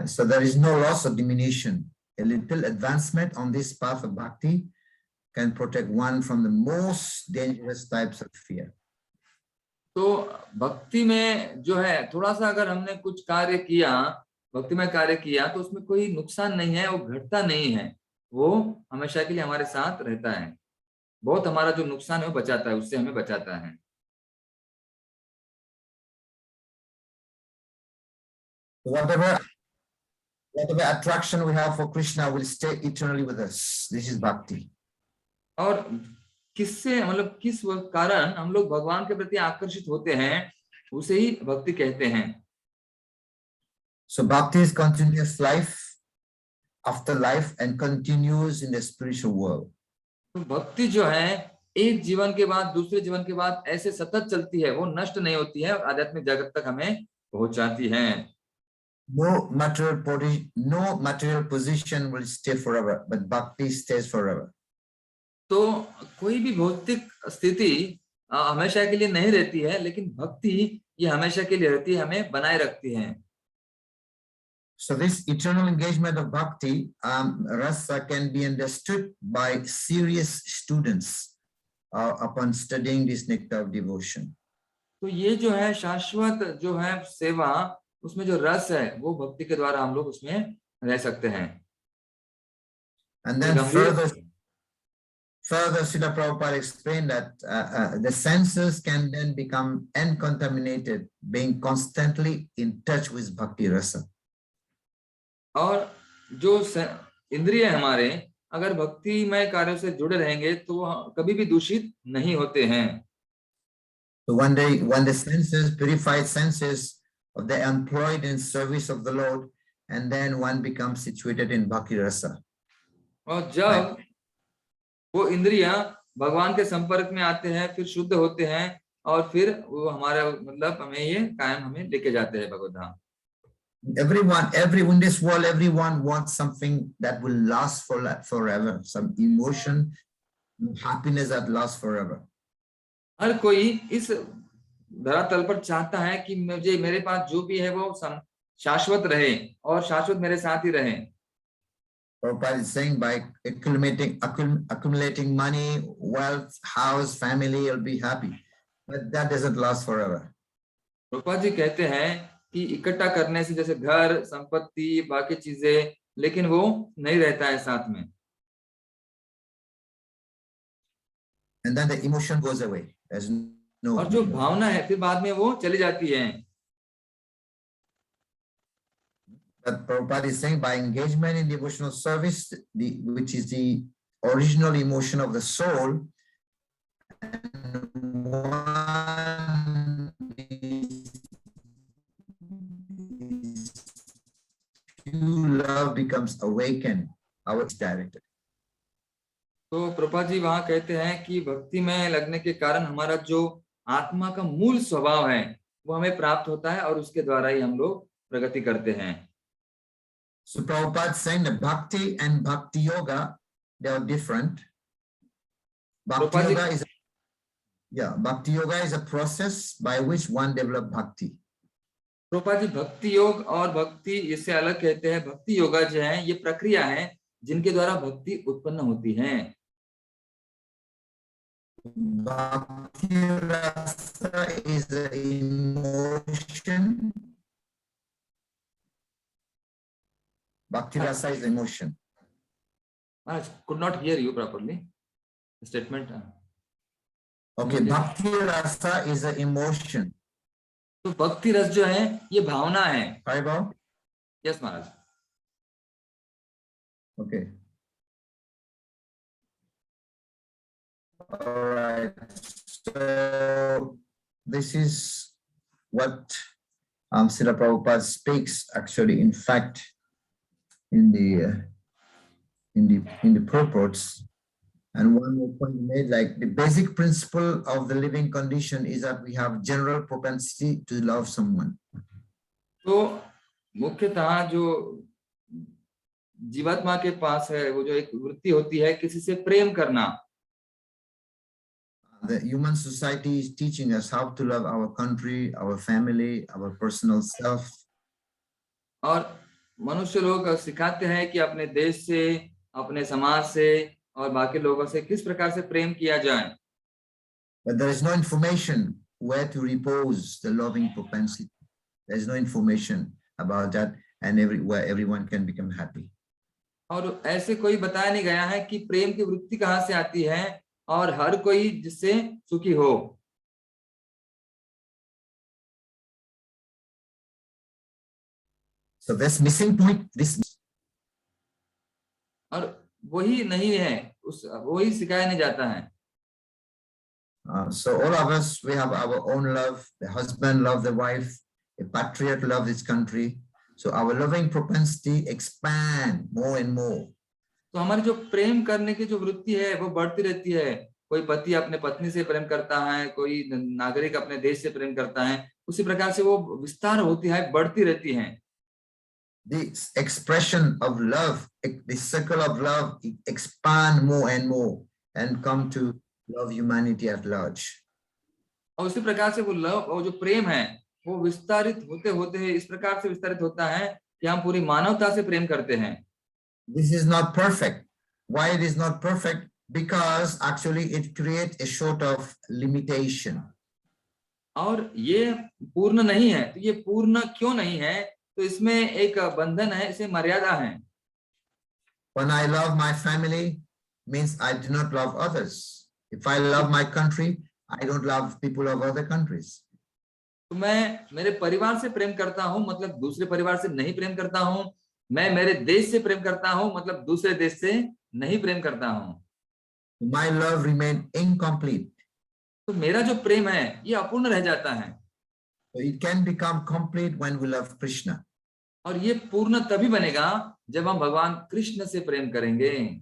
So there is no loss or diminution. A little advancement on this path of bhakti can protect one from the most dangerous types of fear. तो भक्ति में जो है थोड़ा सा अगर हमने कुछ कार्य किया, भक्ति में कार्य किया, तो उसमें कोई नुकसान नहीं है, वो घटता नहीं है, वो हमेशा के लिए हमारे साथ रहता है। बहुत हमारा जो नुकसान है वो बचाता है, उससे हमें बचाता है। Whatever attraction we have for Krishna will stay eternally with us. This is bhakti. और किससे मतलब किस कारण हम लोग भगवान के प्रति आकर्षित होते हैं, उसे ही भक्ति कहते हैं। So bhakti is continuous life after life and continues in the spiritual world. तो भक्ति जो है एक जीवन के बाद दूसरे जीवन के बाद ऐसे सतत चलती है, वो नष्ट नहीं होती है और आध्यात्मिक जगत तक हमें पहुंचाती है। No material position will stay forever, but bhakti stays forever. तो कोई भी भौतिक स्थिति हमेशा के लिए नहीं रहती है, लेकिन भक्ति ये हमेशा के लिए रहती है, हमें बनाए रखती है। So this eternal engagement of bhakti rasa can be understood by serious students upon studying this nectar of devotion. तो ये जो है शाश्वत जो है सेवा, उसमें जो रस है वो भक्ति के द्वारा हम लोग उसमें रह सकते हैं। And then further Srila Prabhupada explained that the senses can then become uncontaminated, being constantly in touch with bhakti rasa. और जो इंद्रिय हमारे अगर भक्ति में कार्यों से जुड़े रहेंगे तो कभी भी दूषित नहीं होते हैं। So one day when the senses, purified senses, they are employed in service of the Lord, and then one becomes situated in bhakti rasa. और जब वो इंद्रियां भगवान के संपर्क में आते हैं, फिर शुद्ध होते हैं, और फिर वो हमारा मतलब हमें ये कायम हमें लेके जाते हैं भगवत धाम। In this world, everyone wants something that will last forever, some emotion, happiness that lasts forever. हर कोई इस धरातल पर चाहता है कि मेरे पास जो भी है वो शाश्वत रहे और शाश्वत मेरे साथ ही रहे। Prabhupada is saying by accumulating money, wealth, house, family, you'll be happy, but that doesn't last forever. Prabhupada ji कहते हैं कि इकट्ठा करने से जैसे घर, संपत्ति, बाकी चीजें, लेकिन वो नहीं रहता है साथ में। And then the emotion goes away. There's no. और जो भावना है फिर बाद में वो चली जाती है। But Prabhupada is saying by engagement in devotional service, which is the original emotion of the soul, and love becomes awakened, our is directed. तो प्रभुपाद जी वहां कहते हैं कि भक्ति में लगने के कारण हमारा जो आत्मा का मूल स्वभाव है वो हमें प्राप्त होता है और उसके द्वारा ही हम लोग प्रगति करते हैं। So Prabhupada saying that bhakti and bhakti yoga, they are different. Bhakti yoga is a process by which one develops bhakti. Prabhupada ji, भक्ति योग और भक्ति इससे अलग कहते हैं। भक्ति योगा जो है ये प्रक्रिया है जिनके द्वारा भक्ति उत्पन्न होती है। Bhakti rasa is an emotion. Bhakti rasa is emotion. Maharaj, could not hear you properly. Statement. Okay, bhakti rasa is an emotion. तो भक्ति रस जो है ये भावना है। Vaibhav? Yes Maharaj. Okay. All right. So this is what Srila Prabhupada speaks actually, in fact, in the purports. And one more point made, like the basic principle of the living condition is that we have general propensity to love someone. तो मुख्यतः जो जीवात्मा के पास है वो जो एक वृत्ति होती है किसी से प्रेम करना। The human society is teaching us how to love our country, our family, our personal self. और मनुष्य लोग सिखाते हैं कि अपने देश से, अपने समाज से और बाकी लोगों से किस प्रकार से प्रेम किया जाए। But there is no information where to repose the loving propensity. There is no information about that, and where everyone can become happy. और ऐसे कोई बताया नहीं गया है कि प्रेम की वृत्ति कहाँ से आती है और हर कोई जिससे सुखी हो। So this missing point, this. और वही नहीं है, वही सिखाया नहीं जाता है। So all of us, we have our own love. The husband love the wife. A patriot love his country. So our loving propensity expand more and more. तो हमारी जो प्रेम करने की जो वृत्ति है वो बढ़ती रहती है। कोई पति अपने पत्नी से प्रेम करता है, कोई नागरिक अपने देश से प्रेम करता है, उसी प्रकार से वो विस्तार होती है, बढ़ती रहती है। This expression of love, the circle of love, expand more and more and come to love humanity at large. और उसी प्रकार से वो लव और जो प्रेम है वो विस्तारित होते होते इस प्रकार से विस्तारित होता है कि हम पूरी मानवता से प्रेम करते हैं। This is not perfect. Why it is not perfect? Because actually it creates a sort of limitation. और ये पूर्ण नहीं है, तो ये पूर्ण क्यों नहीं है? तो इसमें एक बंधन है, इसे मर्यादा है। When I love my family, means I do not love others. If I love my country, I don't love people of other countries. तो मैं मेरे परिवार से प्रेम करता हूं, मतलब दूसरे परिवार से नहीं प्रेम करता हूं। मैं मेरे देश से प्रेम करता हूं, मतलब दूसरे देश से नहीं प्रेम करता हूं। My love remains incomplete. तो मेरा जो प्रेम है ये अपूर्ण रह जाता है। So it can become complete when we love Krishna. और ये पूर्ण तभी बनेगा जब हम भगवान कृष्ण से प्रेम करेंगे।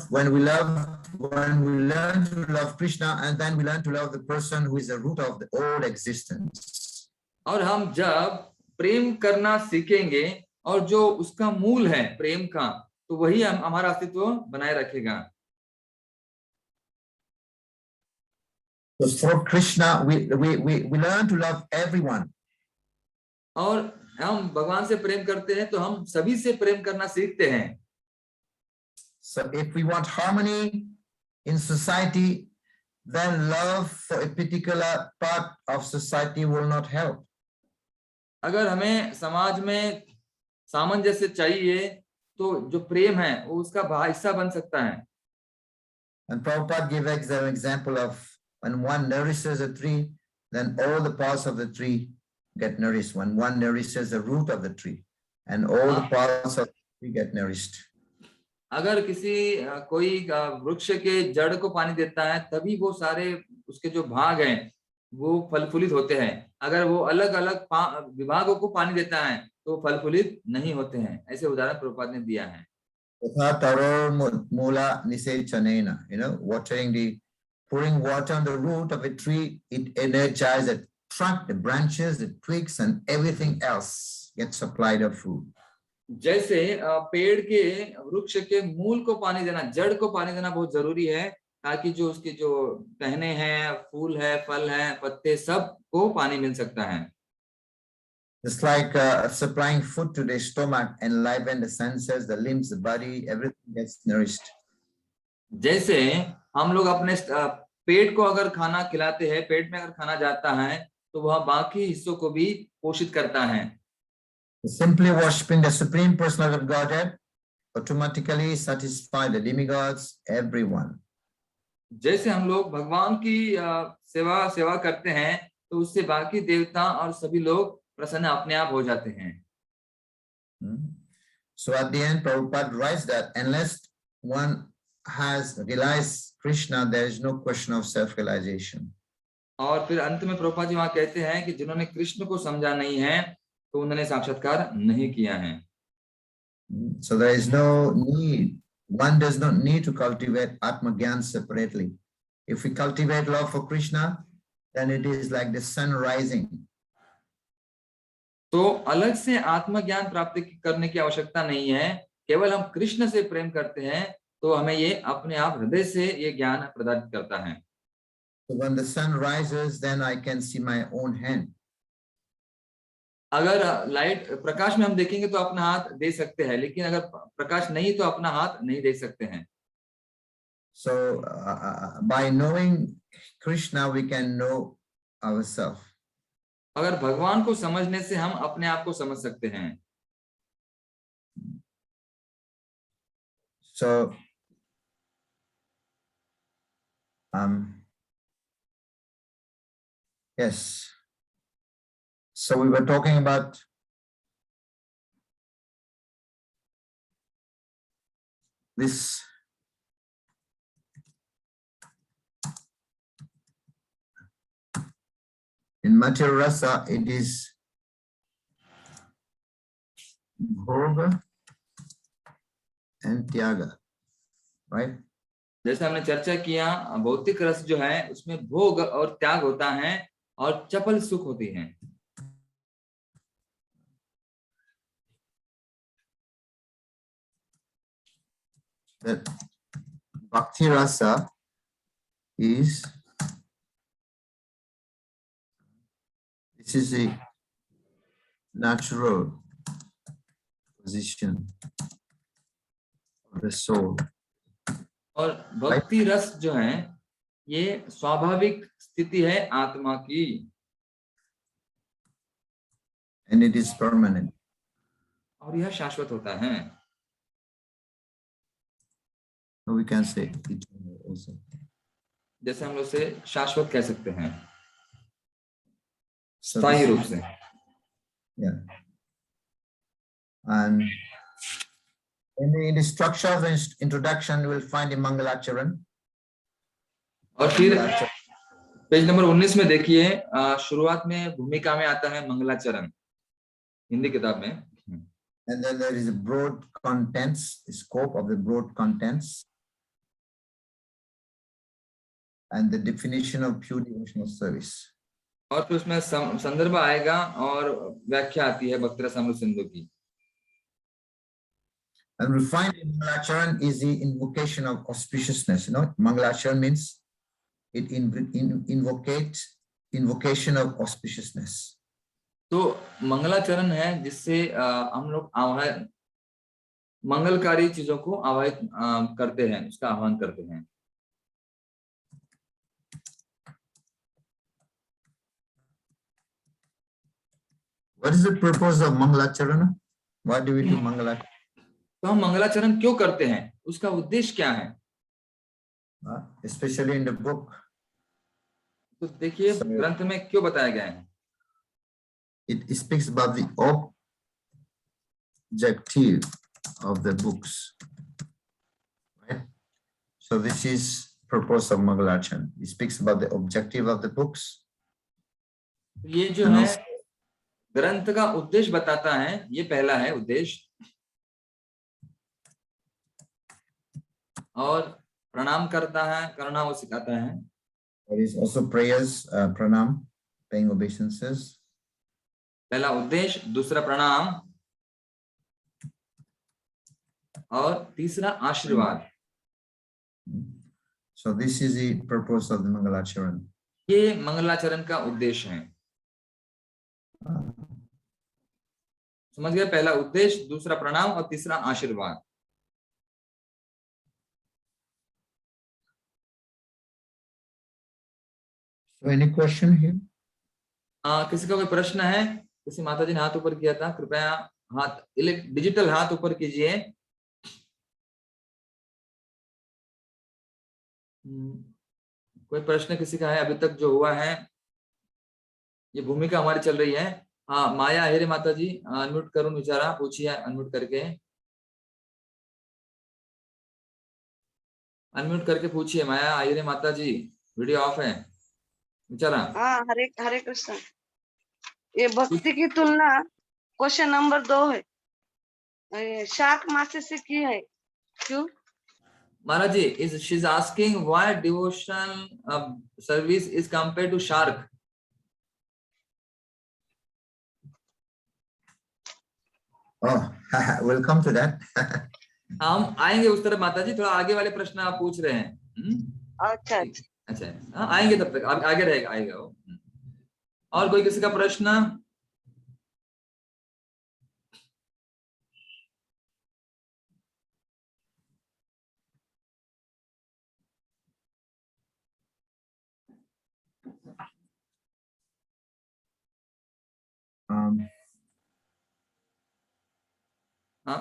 When we learn to love Krishna, and then we learn to love the person who is the root of the all existence. और हम जब प्रेम करना सीखेंगे और जो उसका मूल है प्रेम का, तो वही हमारा अस्तित्व बनाए रखेगा। So through Krishna, we learn to love everyone. और हम भगवान से प्रेम करते हैं तो हम सभी से प्रेम करना सीखते हैं। So if we want harmony in society, then love for a particular part of society will not help. अगर हमें समाज में सामंजस्य चाहिए तो जो प्रेम है वो उसका हिस्सा बन सकता है। And Prabhupada gave an example of when one nourishes a tree, then all the parts of the tree get nourished. When one nourishes the root of the tree, and all the parts of the tree get nourished. अगर कोई वृक्ष के जड़ को पानी देता है तभी वो सारे उसके जो भाग हैं वो फल-फूलित होते हैं। अगर वो अलग-अलग विभागों को पानी देता है तो फल-फूलित नहीं होते हैं। ऐसे उदाहरण प्रभुपाद ने दिया है। Pouring water on the root of a tree, it energizes the trunk, the branches, the twigs, and everything else gets supplied of food. जैसे पेड़ के वृक्ष के मूल को पानी देना, जड़ को पानी देना बहुत जरूरी है ताकि जो उसके जो टहने हैं, फूल है, फल है, पत्ते, सब को पानी मिल सकता है। It's like supplying food to the stomach, enliven the senses, the limbs, the body, everything gets nourished. जैसे हम लोग अपने पेट को अगर खाना खिलाते हैं, पेट में अगर खाना जाता है तो वह बाकी हिस्सों को भी पोषित करता है। Simply worshipping the Supreme Personality of Godhead automatically satisfy the demigods, everyone. जैसे हम लोग भगवान की सेवा करते हैं तो उससे बाकी देवता और सभी लोग प्रसन्न अपने आप हो जाते हैं। So at the end, Prabhupada writes that unless one has realized Krishna, there is no question of self-realization. और फिर अंत में प्रभुपाद जी वहां कहते हैं कि जिन्होंने कृष्ण को समझा नहीं है तो उन्होंने साक्षात्कार नहीं किया है। So there is no need, one does not need to cultivate Atma Gyan separately. If we cultivate love for Krishna, then it is like the sun rising. तो अलग से आत्मज्ञान प्राप्त करने की आवश्यकता नहीं है, केवल हम कृष्ण से प्रेम करते हैं तो हमें ये अपने आप हृदय से ये ज्ञान प्रदान करता है। So when the sun rises, then I can see my own hand. अगर लाइट प्रकाश में हम देखेंगे तो अपना हाथ दे सकते हैं, लेकिन अगर प्रकाश नहीं तो अपना हाथ नहीं दे सकते हैं। So by knowing Krishna, we can know ourselves. अगर भगवान को समझने से हम अपने आप को समझ सकते हैं। So yes. So we were talking about this in material rasa, it is bhoga and tyaga, right? जैसे हमने चर्चा किया, भौतिक रस जो है उसमें भोग और त्याग होता है और चपल सुख होती है। That bhakti rasa is, this is a natural position of the soul. और भक्ति रस जो है ये स्वाभाविक स्थिति है आत्मा की। And it is permanent. और यह शाश्वत होता है। So we can say eternal also. जैसे हम लोग से शाश्वत कह सकते हैं, So स्थायी this रूप is- से। Yeah. And in the structure of the introduction, you will find the Mangalacharan. और फिर पेज नंबर 19 में देखिए, शुरुआत में भूमिका में आता है मंगलाचरण, हिंदी किताब में। And then there is a broad contents, scope of the broad contents, and the definition of pure devotional service. और फिर उसमें संदर्भ आएगा और व्याख्या आती है भक्ति रसामृत सिंधु की। And we find in Mangalacharan is the invocation of auspiciousness. You know, Mangalacharan means it invocates invocation of auspiciousness. तो मंगलाचरण है जिससे हम लोग आह्वान, मंगलकारी चीजों को आवाहित करते हैं, उसका आह्वान करते हैं। What is the purpose of Mangalacharan? Why do we do Mangalacharan? तो हम मंगलाचरण क्यों करते हैं, उसका उद्देश्य क्या है? Especially in the book. तो देखिए ग्रंथ में क्यों बताया गया है। It speaks about the objective of the books, right? So this is purpose of Mangalacharan. It speaks about the objective of the books. ये जो है ग्रंथ का उद्देश्य बताता है, ये पहला है उद्देश्य। और प्रणाम करता है, करुणा वो सिखाता है। There is also prayers, pranam, paying obeisances. पहला उद्देश्य, दूसरा प्रणाम और तीसरा आशीर्वाद। So this is the purpose of the Mangalacharan. ये मंगलाचरण का उद्देश्य है। समझ गए? पहला उद्देश्य, दूसरा प्रणाम और तीसरा आशीर्वाद। So any question here? किसी का कोई प्रश्न है? किसी माता जी ने हाथ ऊपर किया था, कृपया हाथ डिजिटल हाथ ऊपर कीजिए। कोई प्रश्न किसी का है अभी तक जो हुआ है? ये भूमिका हमारी चल रही है। हाँ, माया अहिरे माता जी, अनम्यूट करूं विचारा, पूछिए अनम्यूट करके, अनम्यूट करके पूछिए। माया अहिरे माता जी, वीडियो ऑफ है विचारा। हाँ, हरे हरे कृष्ण। ये भक्ति की तुलना क्वेश्चन नंबर 2 है, शाक मासे से की है, क्यों? महाराज जी, is she's asking why devotional service is compared to shark? Oh, we'll come to that. हम आएंगे उस तरफ माता जी, थोड़ा आगे वाले प्रश्न आप पूछ रहे हैं। अच्छा अच्छा। अच्छा, हाँ आएंगे, तब तक आगे रहेगा, आएगा वो। और कोई किसी का प्रश्न? हाँ,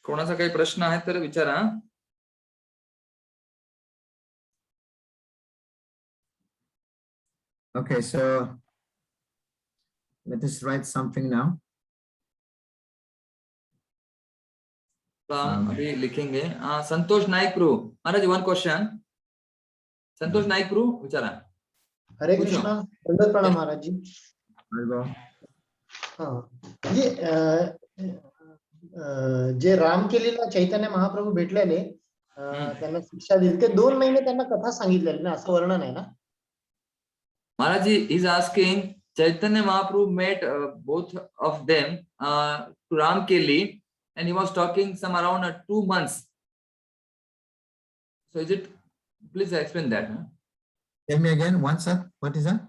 कोणाचा काही प्रश्न आहे तर विचारा। Okay, so let us write something now. तो हम अभी लिखेंगे। संतोष नाईक प्रभु, महाराज वन क्वेश्चन। संतोष नाईक प्रभु विचारा। हरे पूछो। कृष्णा, दंडवत प्रणाम महाराज जी। हाँ, ये जे रामकेलीला चैतन्य महाप्रभू भेटलेले, त्यांना शिक्षा दिली, ते 2 महिने त्यांना कथा सांगितलेली ना, असं वर्णन आहे ना? Maharaj ji is asking, Chaitanya Mahaprabhu met both of them to Ramkeli, and he was talking some around 2 months. So is it? Please explain that. Tell me again, one sir. What is that?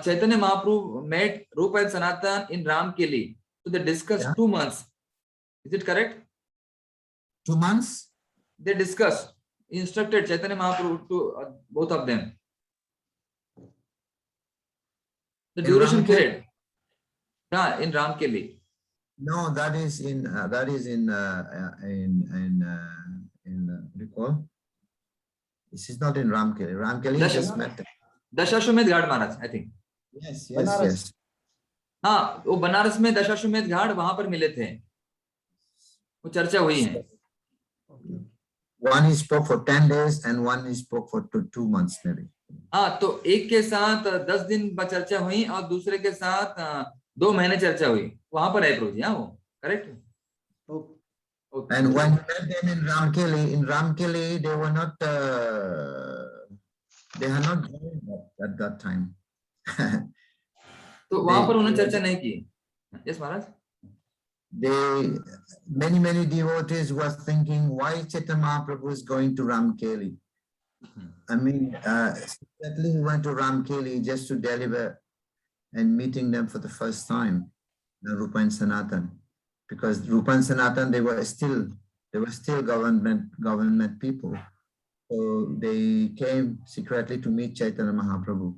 Chaitanya Mahaprabhu met Rupa and Sanatan in Ramkeli. So they discussed 2 months. Is it correct? 2 months? They discussed. He instructed Chaitanya Mahaprabhu to both of them. The duration period. Yeah, in Ramkeli. No, that is in recall. This is not in Ramkeli. Ramkeli just met. Dashashwamedh Ghat Maharaj, I think. Yes, yes, yes. हाँ, वो बनारस में दशाश्वमेध घाट, वहां पर मिले थे, वो चर्चा हुई है। One he spoke for 10 days and one he spoke for 2 months maybe. हाँ, तो एक के साथ 10 दिन चर्चा हुई और दूसरे के साथ 2 महीने चर्चा हुई, वहां पर है प्रभु जी। हाँ, वो correct. And when he met them in Ramkeli, they were not, they had not joined at that time. तो वहां पर उन्होंने चर्चा नहीं की। Yes Maharaj. Many devotees were thinking, why Chaitanya Mahaprabhu is going to Ramkeli? I mean, certainly he went to Ramkeli just to deliver and meeting them for the first time, Rupa and Sanatan, because Rupa and Sanatan, they were still government people. So they came secretly to meet Chaitanya Mahaprabhu.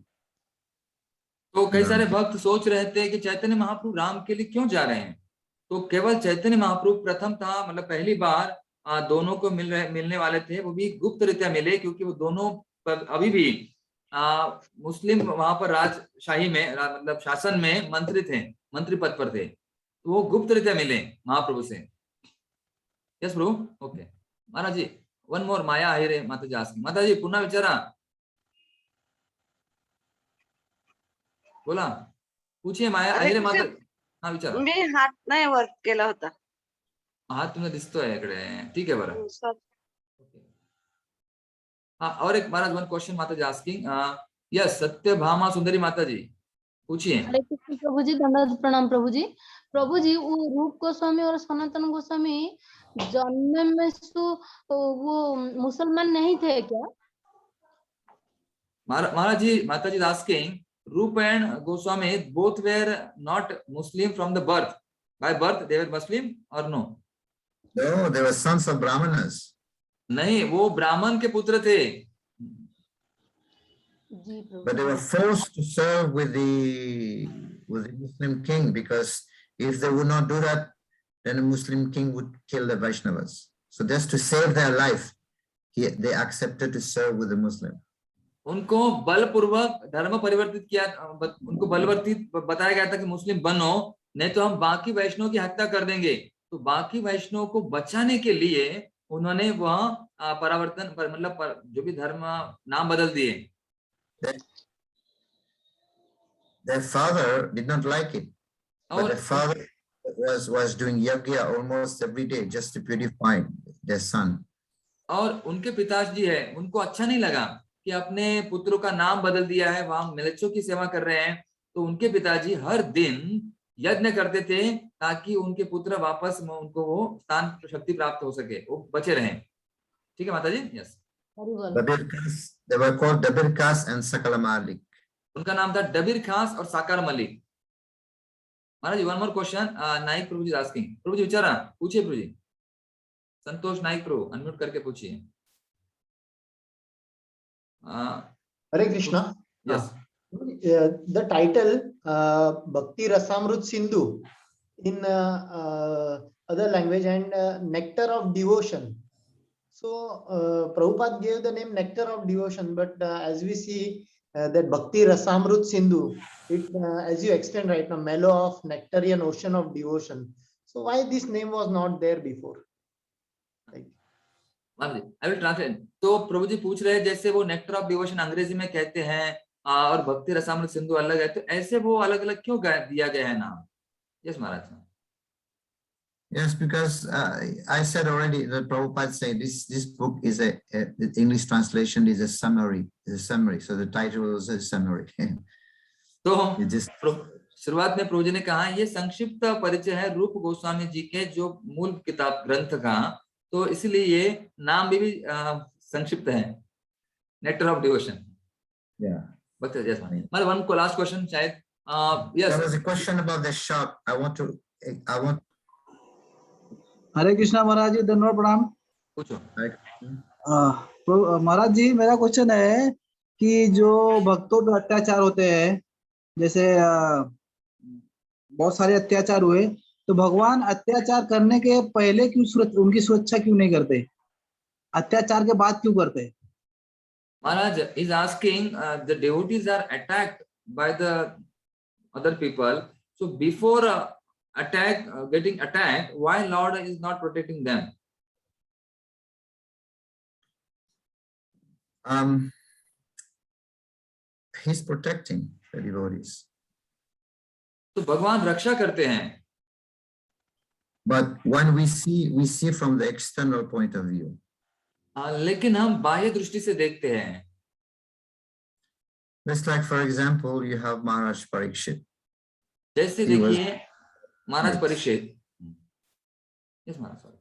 तो कई सारे भक्त सोच रहे थे कि चैतन्य महाप्रभु राम के लिए क्यों जा रहे हैं, तो केवल चैतन्य महाप्रभु प्रथम था, मतलब पहली बार दोनों को मिलने वाले थे, वो भी गुप्त रीत्या मिले, क्योंकि वो दोनों अभी भी मुस्लिम वहां पर राजशाही में, मतलब शासन में मंत्री थे, मंत्री पद पर थे, तो वो गुप्त रीत्या मिले महाप्रभु से। यस प्रभु। ओके महाराज जी, वन मोर माया अहिरे माता जी आस्किंग। माता जी पुन्हा विचारा, बोला, पूछिए माया अहिरे माता। हा विचारा। मी हात नाही वर्क केला होता। हात तुम्हें दिसतोय इकडे, ठीक आहे बरं। हाँ, और एक महाराज वन क्वेश्चन माता जी आस्किंग। यस, सत्यभामा सुंदरी माता जी पूछिए। हरे कृष्ण प्रभु जी, दंडवत प्रणाम प्रभु जी। प्रभु जी, वो रूप गोस्वामी और सनातन गोस्वामी जन्म में वो मुसलमान नहीं थे क्या? महाराज जी, माता जी आस्किंग, रूप and Goswami both were not Muslim from the birth, By birth they were Muslim or no? No, they were sons of Brahmanas. नहीं, वो ब्राह्मण के पुत्र थे, जी प्रभु But they were forced to serve with the Muslim king, because if they would not do that, then the Muslim king would kill the Vaishnavas. So just to save their life, they accepted to serve with the Muslim. उनको बलपूर्वक धर्म परिवर्तित किया, उनको बलवर्तित बताया गया था कि मुस्लिम बनो, नहीं तो हम बाकी वैष्णव की हत्या कर देंगे। तो बाकी वैष्णव को बचाने के लिए उन्होंने वह परावर्तन मतलब जो भी धर्म नाम बदल दिए। Their father did not like it, but their father was doing yajna almost every day just to purify their son. और उनके पिताजी है, उनको अच्छा नहीं लगा कि अपने पुत्रों का नाम बदल दिया है, वहां मिलेच्छों की सेवा कर रहे हैं। तो उनके पिताजी हर दिन यज्ञ करते थे ताकि उनके पुत्र वापस उनको वो स्थान शक्ति प्राप्त हो सके, वो बचे रहें। ठीक है माता जी? Yes. They were called Dabir Khas and Sakala Malik. उनका नाम था डबीर खास और साकार मलिक। महाराज, वन मोर क्वेश्चन, नाइक प्रभु जी आस्किंग। प्रभु जी विचारा, पूछिए प्रभु जी। संतोष नाइक प्रभु, अनम्यूट करके पूछिए। Hare Krishna. Yes. The title Bhakti Rasamrut Sindhu in other language and Nectar of Devotion. So Prabhupada gave the name Nectar of Devotion, but as we see that Bhakti Rasamrut Sindhu, it as you explained right now, mellow of nectarian ocean of devotion. So why this name was not there before? I will translate. तो प्रभु जी पूछ रहे हैं, जैसे वो nectar of devotion अंग्रेजी में कहते हैं और भक्ति रसामृत सिंधु अलग है, तो ऐसे वो अलग अलग क्यों दिया गया है नाम? Yes Maharaj. Yes, because I said already that Prabhupada said this book is the English translation is a summary. So the title was a summary. तो शुरुआत में प्रभु जी ने कहा ये संक्षिप्त परिचय है रूप गोस्वामी जी के जो मूल किताब ग्रंथ का, तो इसलिए ये नाम भी संक्षिप्त है, nectar of devotion. But yes, one last question, शायद। Yes. There was a question about the shop. I want. हरे कृष्णा महाराज जी, धन्यवाद, प्रणाम। पूछो। महाराज जी, मेरा क्वेश्चन है कि जो भक्तों पे अत्याचार होते हैं, जैसे बहुत सारे अत्याचार हुए, तो भगवान अत्याचार करने के पहले क्यों उनकी सुरक्षा क्यों नहीं करते, अत्याचार के बाद क्यों करते? Maharaj is asking, the devotees are attacked by the other people, so before getting attacked, why Lord is not protecting them? He's protecting the devotees. तो भगवान रक्षा करते हैं। But when we see from the external point of view. लेकिन हम बाह्य दृष्टि से देखते हैं। Just like for example, you have Maharaj Parikshit. जैसे देखिए महाराज Parikshit. Yes, Maharaj.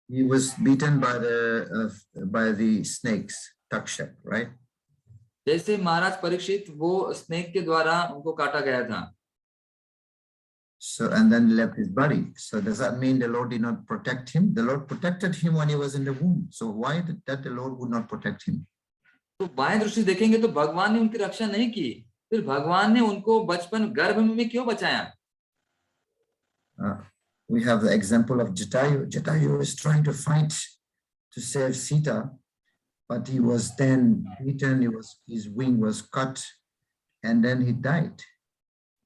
He was beaten by the snakes, Takshak, right? जैसे महाराज परीक्षित वो स्नेक के द्वारा उनको काटा गया था। So and then left his body. So does that mean the Lord did not protect him? The Lord protected him when he was in the womb. So why did that the Lord would not protect him? तो बाएं दृष्टि देखेंगे तो भगवान ने उनकी रक्षा नहीं की, फिर भगवान ने उनको बचपन गर्भ में भी क्यों बचाया? We have the example of Jatayu. Jatayu was trying to fight to save Sita, but he was then beaten. His wing was cut, and then he died.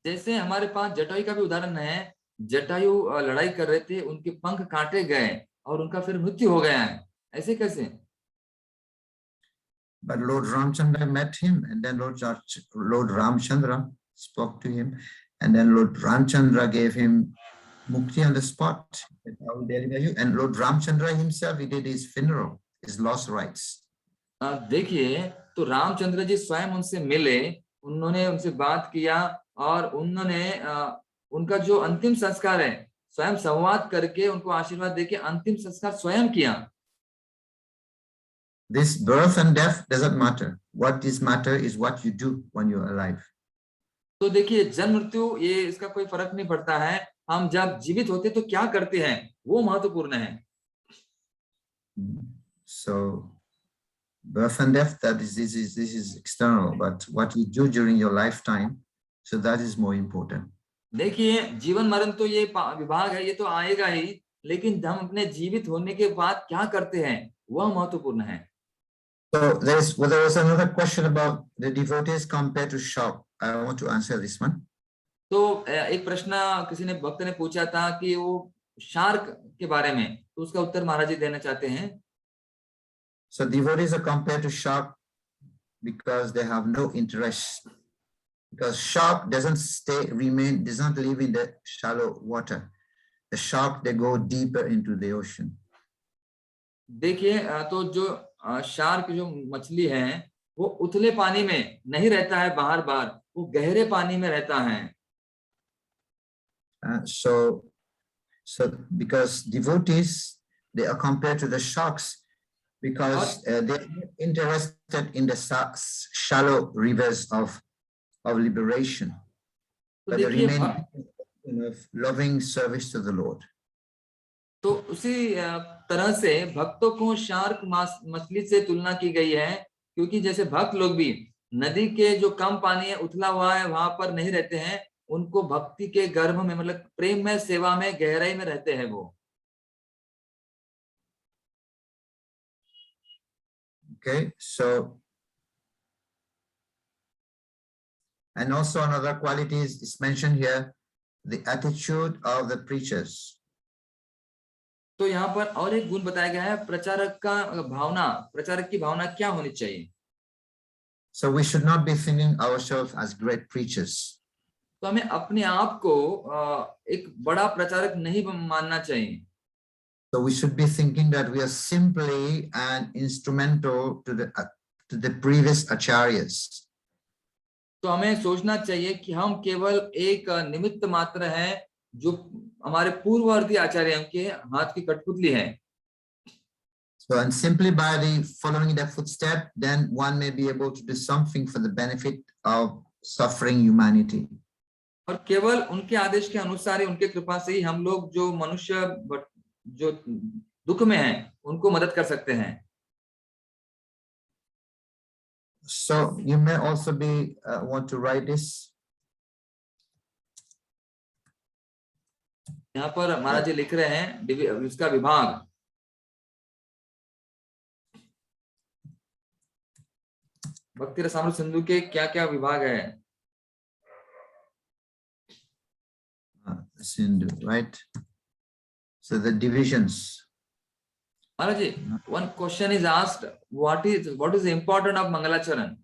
जैसे हमारे पास जटायु का भी उदाहरण है, जटायु लड़ाई कर रहे थे, उनके पंख काटे गए और उनका फिर मृत्यु हो गया है। ऐसे कैसे? But Lord Ramchandra met him, and then Lord Ramchandra spoke to him, and then Lord Ramchandra gave him mukti on the spot. And Lord Ramchandra himself, he did his funeral, his lost rights. देखिए, तो रामचंद्र जी स्वयं उनसे मिले, उन्होंने उनसे बात किया और उन्होंने उनका जो अंतिम संस्कार है स्वयं संवाद करके उनको आशीर्वाद देके अंतिम संस्कार स्वयं किया। This birth and death doesn't matter. What is matter is what you do when you're alive. तो देखिए जन्म मृत्यु ये इसका कोई फर्क नहीं पड़ता है, हम जब जीवित होते तो क्या करते हैं वो महत्वपूर्ण है। So birth and death, this is external, but what you do during your lifetime, so that is more important. देखिए जीवन मरण तो ये विभाग है, ये तो आएगा ही, लेकिन हम अपने जीवित होने के बाद क्या करते हैं वह महत्वपूर्ण है। So there was another question about the devotees compared to shark. I want to answer this one. तो एक प्रश्न किसी ने भक्त ने पूछा था कि वो शार्क के बारे में, तो उसका उत्तर महाराज जी देना चाहते हैं। So devotees are compared to shark because they have no interest. Because shark does not live in the shallow water. The shark, they go deeper into the ocean. देखिए तो जो शार्क जो मछली है वो उथले पानी में नहीं रहता है, बाहर बाहर वो गहरे पानी में रहता है। So because devotees, they are compared to the sharks because they are interested in the shallow rivers of liberation, but they remain of loving service to the Lord. तो उसी तरह से भक्तों को शार्क मछली से तुलना की गई है, क्योंकि जैसे भक्त लोग भी नदी के जो कम पानी है, उथला हुआ है, वहां पर नहीं रहते हैं, उनको भक्ति के गर्भ में मतलब प्रेम में, सेवा में, गहराई में रहते हैं वो। Okay, so and also another quality is mentioned here, the attitude of the preachers. तो यहाँ पर और एक गुण बताया गया है, प्रचारक का भावना, प्रचारक की भावना क्या होनी चाहिए। So we should not be thinking ourselves as great preachers. तो हमें अपने आप को एक बड़ा प्रचारक नहीं मानना चाहिए। So we should be thinking that we are simply an instrumental to the previous acharyas. तो हमें सोचना चाहिए कि हम केवल एक निमित्त मात्र हैं जो हमारे पूर्ववर्ती आचार्यों के हाथ की कठपुतली है। So and simply by the following their footstep, then one may be able to do something for the benefit of suffering humanity. और केवल उनके आदेश के अनुसार ही, उनके कृपा से ही हम लोग जो मनुष्य जो दुख में हैं उनको मदद कर सकते हैं। So you may also be want to write this. यहाँ पर महाराज जी लिख रहे हैं इसका विभाग। भक्ति रसामृत सिंधु के क्या क्या विभाग है? Sindhu, right? So the divisions. Maharaj ji, one question is asked, what is the importance of Mangalacharan?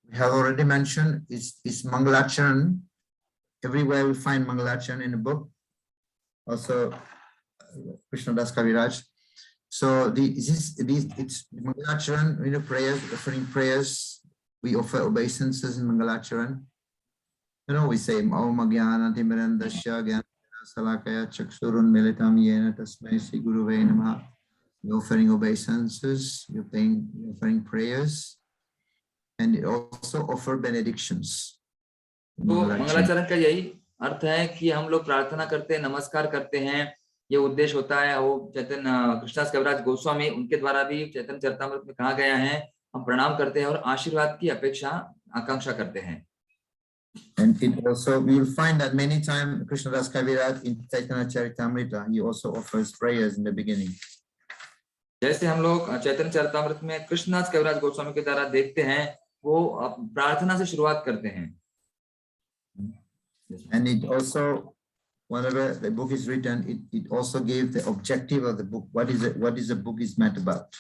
We have already mentioned is Mangalacharan. Everywhere we find Mangalacharan in the book. Also, Krishnadas Kaviraj. So it's Mangalacharan, prayers, offering prayers. We offer obeisances in Mangalacharan. We say Om Jnana Timirandasya Jnana Salakaya Chaksurun Militam Yena Tasmai Sri Guruve Namaha. We're offering obeisances, we're offering prayers, and it also offer benedictions. तो मंगलाचरण का यही अर्थ है कि हम लोग प्रार्थना करते हैं, नमस्कार करते हैं, ये उद्देश्य होता है। वो चैतन्य कृष्णदास कविराज गोस्वामी, उनके द्वारा भी चैतन्य चरितामृत में कहा गया है, हम प्रणाम करते हैं और आशीर्वाद की अपेक्षा आकांक्षा करते हैं। And it also, we will find that many times Krishnadas Kaviraj in Chaitanya Charitamrita, he also offers prayers in the beginning. जैसे हम लोग चैतन्य चरितामृत में कृष्णदास कविराज गोस्वामी के द्वारा देखते हैं, वो प्रार्थना से शुरुआत करते हैं। And it also, whenever the book is written, it also gives the objective of the book. What is the book is meant about?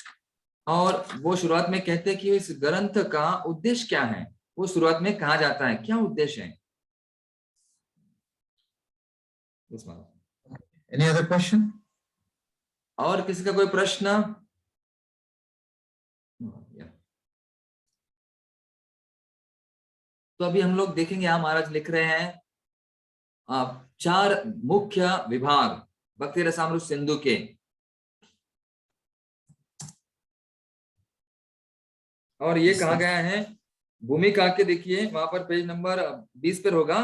और वो शुरुआत में कहते हैं कि इस ग्रंथ का उद्देश्य क्या है, वो शुरुआत में कहा जाता है क्या उद्देश्य है। Any other question? और किसी का कोई प्रश्न? तो अभी हम लोग देखेंगे, यहाँ महाराज लिख रहे हैं 4 मुख्य विभाग भक्ति रसामृत सिंधु के। और ये कहा गया है भूमिका के, देखिए वहां पर पेज नंबर 20 पर होगा,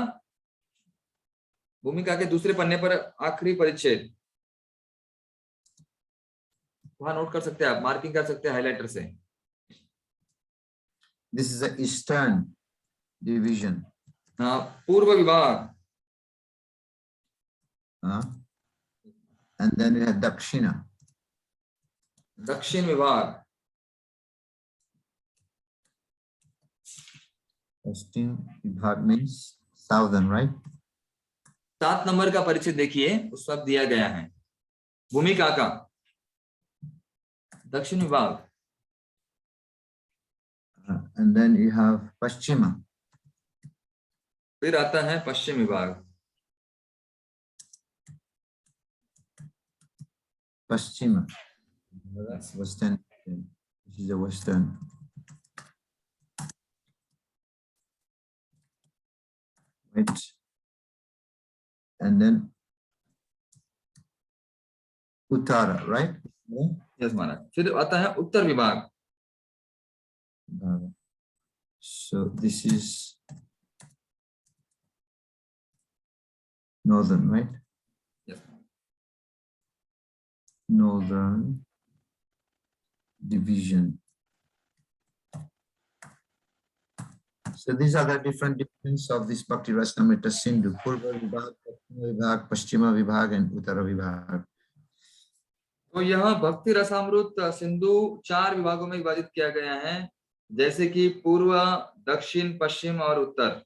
भूमिका के दूसरे पन्ने पर आखिरी परिच्छेद, वहां नोट कर सकते हैं आप, मार्किंग कर सकते हैं हाइलाइटर से। This is the eastern division. हाँ, पूर्व विभाग। And then we have Dakshina. दक्षिण विभाग। Western Vibhag means southern, right? 7 number का परिच्छेद देखिए, उस वक्त दिया गया है भूमिका का, दक्षिण विभाग। And then you have Paschima. फिर आता है पश्चिम विभाग। Paschima. That's western. This is the western. Right. And then Uttara, right? Yes Maharaj. फिर आता है उत्तर विभाग। So this is northern, right? Yes. Northern division. So these are the different divisions of this Bhakti Rasamrita Sindhu: Purva Vibhag, Paschima Vibhag, Paschima Vibhag, and Uttara Vibhag. तो यह भक्ति रसामृत सिंधु 4 विभागों में विभाजित किया गया है, जैसे कि पूर्व, दक्षिण, पश्चिम और उत्तर।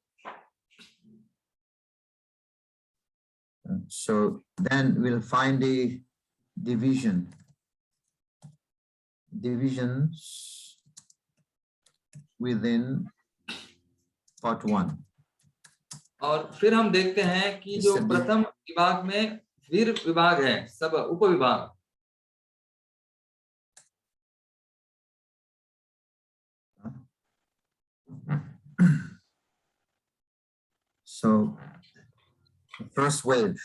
So then we'll find the divisions within part 1. और फिर हम देखते हैं कि जो प्रथम विभाग में वीर विभाग है, सब उप विभाग। So the first wave.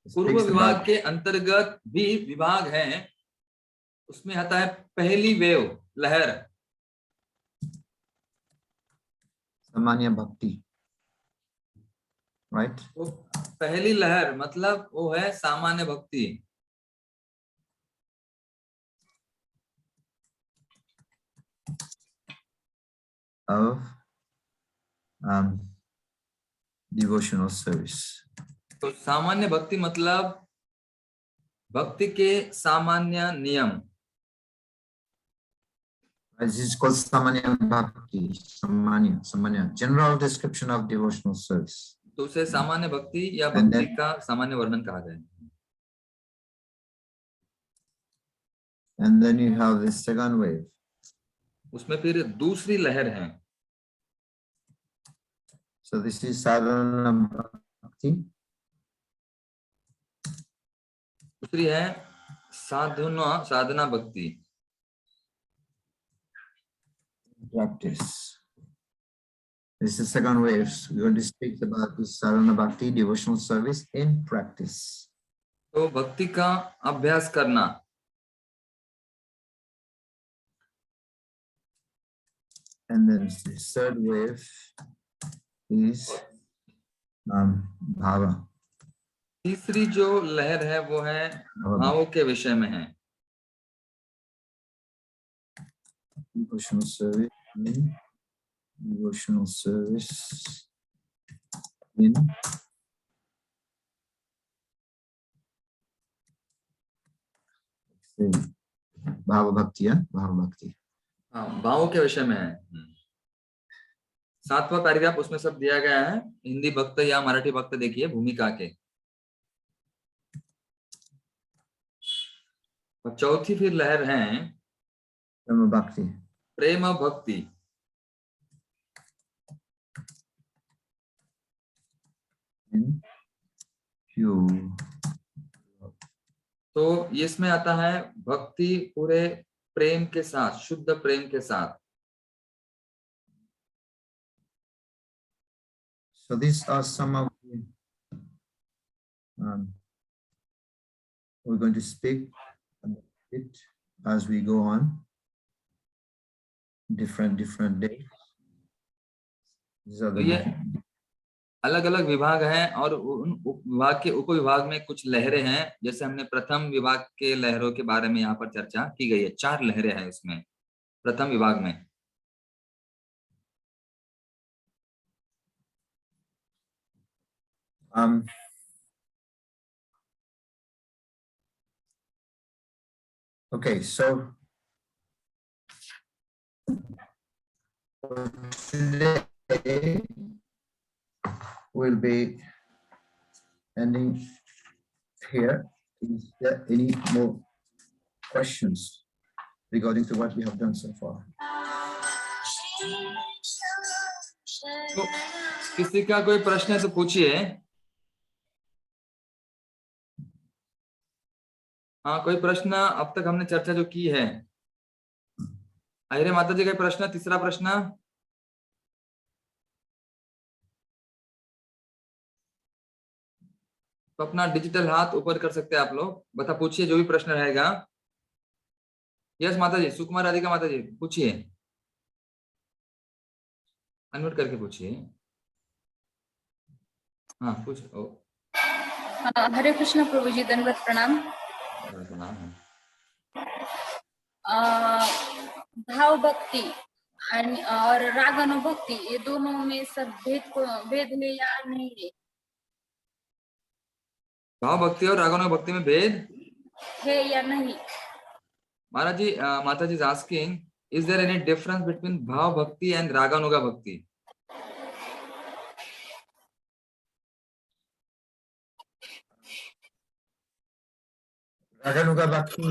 पूर्व विभाग के अंतर्गत भी विभाग है, उसमें आता है पहली वेव, लहर, सामान्य भक्ति, right? तो पहली लहर मतलब वो है सामान्य भक्ति। Of devotional service. तो सामान्य भक्ति मतलब भक्ति के सामान्य नियम। This is called Samanya Bhakti. Samanya, general description of devotional service. तो उसे सामान्य भक्ति या भक्ति का सामान्य वर्णन कहा गया है। And then you have the second wave. उसमें फिर दूसरी लहर है। So this is sadhana bhakti. दूसरी है साधना भक्ति। Practice. This is second wave. We're going to speak about this sadhana bhakti, devotional service in practice. तो भक्ति का अभ्यास करना। And then the third wave is bhava. तीसरी जो लहर है वो है भावों के विषय में है। Devotional service in Bhava Bhakti, Bhava Bhakti. हाँ, भावों के विषय में है। 7वां पैराग्राफ उसमें सब दिया गया है, हिंदी भक्त या मराठी भक्त देखिए भूमिका के। और चौथी फिर लहर है Prema Bhakti. प्रेम भक्ति। तो इसमें आता है भक्ति पूरे प्रेम के साथ, शुद्ध प्रेम के साथ। So these are some of the we're going to speak it as we go on. Different days. These are तो the ये different. अलग अलग विभाग हैं और उन विभाग के उप विभाग में कुछ लहरें हैं। जैसे हमने प्रथम विभाग के लहरों के बारे में यहाँ पर चर्चा की गई है। 4 लहरें हैं इसमें प्रथम विभाग में। Okay, so today we'll be ending here. Is there any more questions regarding to what we have done so far? तो किसी का कोई प्रश्न है तो पूछिए। हाँ, कोई प्रश्न अब तक हमने चर्चा जो की है। अरे माता जी का प्रश्न, तीसरा प्रश्न। तो अपना डिजिटल हाथ ऊपर कर सकते हैं आप लोग, बता पूछिए जो भी प्रश्न रहेगा। यस माता जी, सुकुमार राधिका माता जी पूछिए, अनम्यूट करके पूछिए। हाँ पूछो। हरे कृष्ण प्रभु जी, दंडवत प्रणाम। भाव भक्ति और राग अनुभक्ति, ये दोनों में सब भेद है या नहीं है? भाव भक्ति और रागानुभक्ति में भेद है या नहीं? महाराज जी, माता जी asking, is there any difference between bhava bhakti and रागानुगा भक्ति? Raganuga Bhakti,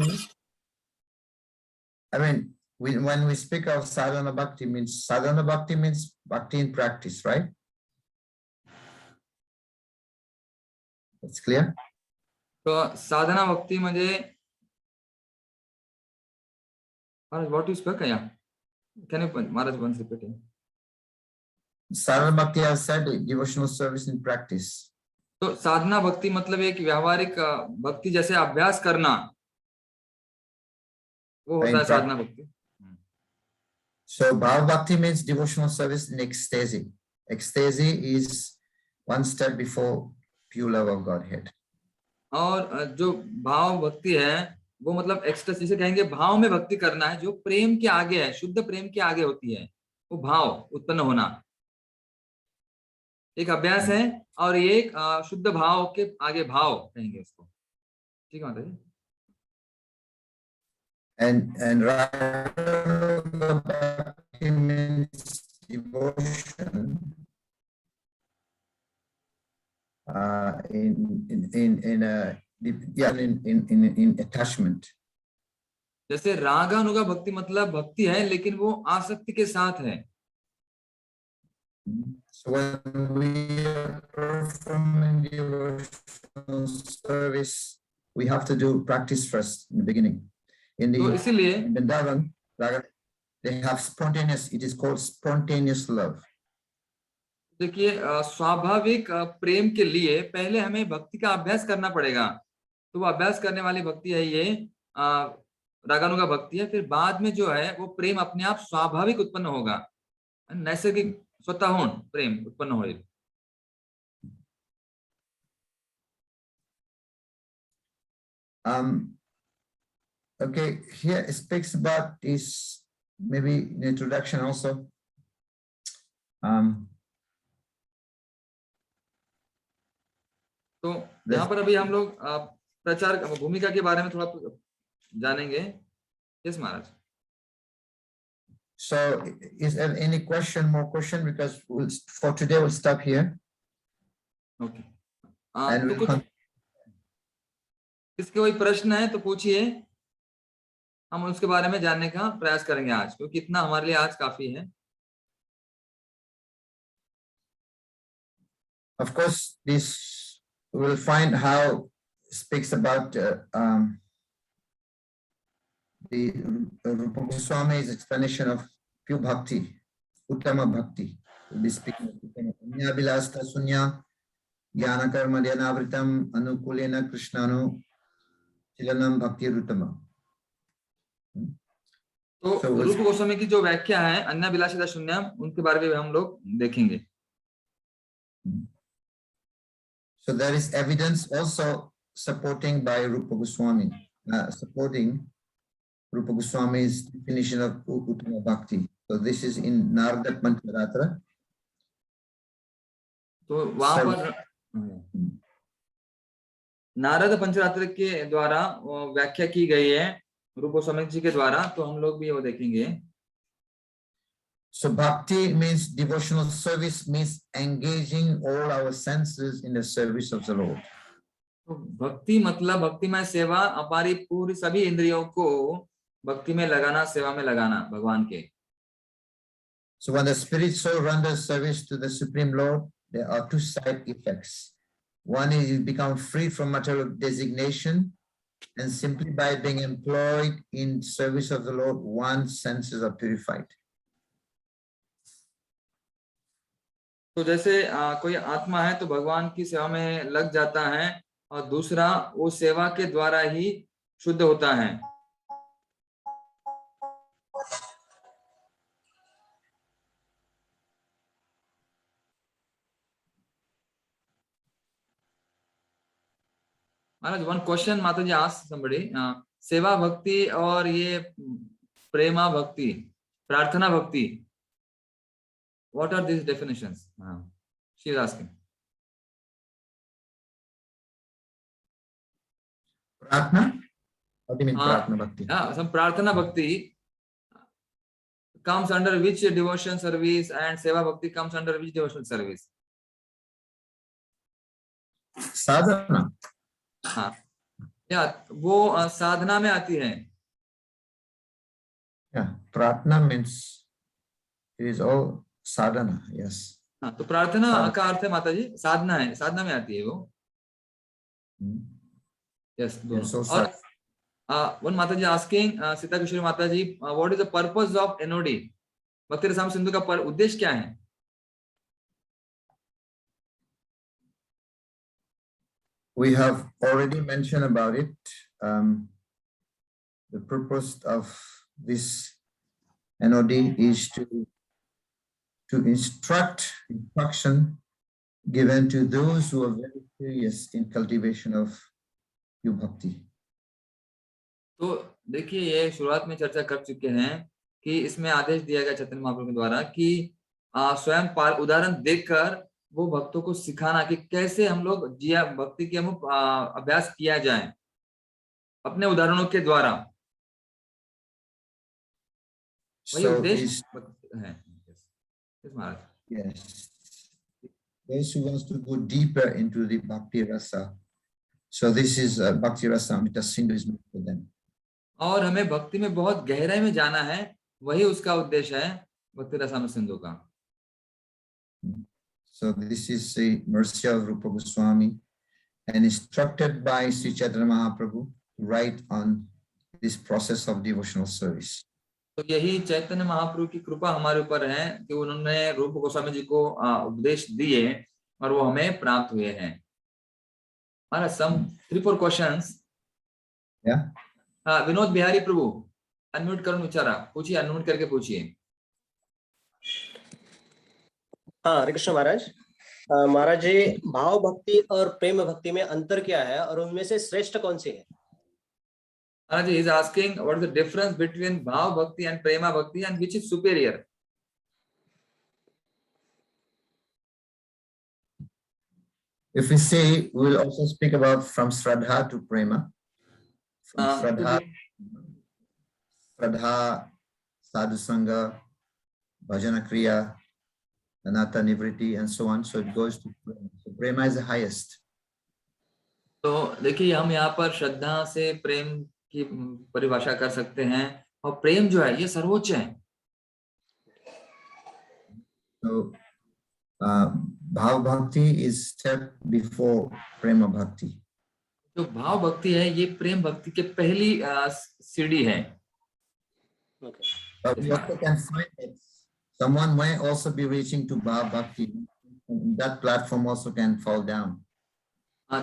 I mean, when we speak of sadhana bhakti means bhakti in practice, right? That's clear? तो साधना भक्ती म्हणजे महाराज, what you spoke? Yeah, can you Maharaj once repeat it? Sadhana bhakti has said devotional service in practice. तो साधना भक्ति मतलब एक व्यावहारिक भक्ति जैसे अभ्यास करना, वो होता है साधना भक्ति। So bhav bhakti means devotional service in ecstasy. Ecstasy is one step before pure love of Godhead. और जो भाव भक्ति है वो मतलब एक्सटेसी से कहेंगे, भाव में भक्ति करना है जो प्रेम के आगे है, शुद्ध प्रेम के आगे होती है, वो भाव उत्पन्न होना एक अभ्यास है, और ये एक शुद्ध भाव के आगे भाव कहेंगे उसको। ठीक है माता जी। And Raganuga Bhakti means devotion in attachment. जैसे रागानुगा भक्ति मतलब भक्ति है लेकिन वो आसक्ति के साथ है। So when we are performing devotional service, we have to do practice first in the beginning. In the Vrindavan, they have spontaneous, it is called spontaneous love. देखिए, स्वाभाविक प्रेम के लिए पहले हमें भक्ति का अभ्यास करना पड़ेगा, तो वो अभ्यास करने वाली भक्ति है ये रागानुगा भक्ति है। फिर बाद में जो है वो प्रेम अपने आप स्वाभाविक उत्पन्न होगा, नैसर्गिक स्वतः प्रेम उत्पन्न होगा। Okay, here it speaks about this, maybe in the introduction also. तो यहाँ पर अभी हम लोग प्रचार भूमिका के बारे में थोड़ा जानेंगे। Yes Maharaj. So is there any more question, because for today we'll stop here. Okay. And तो कुछ इसके कोई प्रश्न है तो पूछिए, हम उसके बारे में जानने का प्रयास करेंगे आज, क्योंकि इतना हमारे लिए आज काफी है। Of course, this we will find how it speaks about the Rupa Goswami's explanation of pure bhakti, Uttama bhakti. We'll be speaking of Abhilasta Sunya Jnana Karma Dhyana Vritam Anukulena Krishnanu Chilanam Bhakti Ruttama. तो So was- रूप गोस्वामी की जो व्याख्या है अन्य विलासिता शून्यम, उनके बारे में भी हम लोग देखेंगे। So there is evidence also supporting by Rupa Goswami, supporting Rupa Goswami's definition of Uttama Bhakti. So this is in Narada Pancharatra. तो वहां So- पर नारद पंचरात्र के द्वारा वो व्याख्या की गई है रूप गोस्वामी जी के द्वारा, तो हम लोग भी वो देखेंगे। So bhakti means devotional service, means engaging all our senses in the service of the Lord. तो भक्ति मतलब भक्तिमय सेवा, हमारी पूरी सभी इंद्रियों को भक्ति में लगाना, सेवा में लगाना भगवान के। So when the spirit soul renders service to the Supreme Lord, there are two side effects. One is you become free from material designation, and simply by being employed in service of the Lord, one's senses are purified. तो जैसे कोई आत्मा है तो भगवान की सेवा में लग जाता है, और दूसरा वो सेवा के द्वारा ही शुद्ध होता है। महाराज, वन क्वेश्चन माता जी आस्क्ड समबडी, सेवा भक्ति और ये प्रेमा भक्ति, प्रार्थना भक्ति, what are these definitions? She is asking. Pratna? What do you mean Pratna Bhakti? Some Pratna Bhakti comes under which devotion service, and Seva Bhakti comes under which devotion service? Sadhana. हाँ, या वो साधना में आती है। Yeah, Pratna means it is all sadhana, yes. हाँ, तो प्रार्थना का अर्थ है माता जी साधना है, साधना में आती है वो। Yes, दोनों। और one माता जी asking, सीता किशोरी माता जी, what is the purpose of NOD? भक्ति रसामृत सिंधु का उद्देश्य क्या है? We have already mentioned about it. The purpose of this NOD is to instruction given to those who are very serious in cultivation of pure bhakti. तो देखिए, ये शुरुआत में चर्चा कर चुके हैं कि इसमें आदेश दिया गया चैतन्य महाप्रभु के द्वारा कि स्वयं उदाहरण देखकर वो भक्तों को सिखाना कि कैसे हम लोग जिया भक्ति के अभ्यास किया जाए अपने उदाहरणों के द्वारा। वही उद्देश्य है। Yes. Those who wants to go deeper into the bhakti rasa. So this is bhakti rasa amrita sindhu is meant for them. और हमें भक्ति में बहुत गहराई में जाना है, वही उसका उद्देश्य है भक्ति रसामृत सिंधु का। So this is the mercy of Rupa Goswami, and instructed by Sri Chaitanya Mahaprabhu to write on this process of devotional service. तो यही चैतन्य महाप्रभु की कृपा हमारे ऊपर है कि उन्होंने रूप गोस्वामी जी को उपदेश दिए और वो हमें प्राप्त हुए हैं। हमारा some 3-4 questions. Yeah. Vinod Bihari प्रभु, अनम्यूट करो विचारा, पूछिए, अनम्यूट करके पूछिए। हाँ, हरे कृष्ण महाराज। महाराज जी, भाव भक्ति और प्रेम भक्ति में अंतर क्या है और उनमें से श्रेष्ठ कौन सी है? महाराज जी is asking what is the difference between bhav bhakti and prema bhakti and which is superior? If we say, we will also speak about from Shraddha to Prema. From Shraddha, Sadhu Sangha, Bhajana Kriya, Anatta Nivriti, and so on. So it goes to Prema. So Prema is the highest. तो देखिए, हम यहाँ पर श्रद्धा से प्रेम की परिभाषा कर सकते हैं, और प्रेम जो है ये सर्वोच्च है। So Bhav Bhakti is step before Prema Bhakti. जो भाव भक्ति है ये प्रेम भक्ति के पहली सीढ़ी है। Okay. But we also can find that someone may also be reaching to Bhav Bhakti. That platform also can fall down.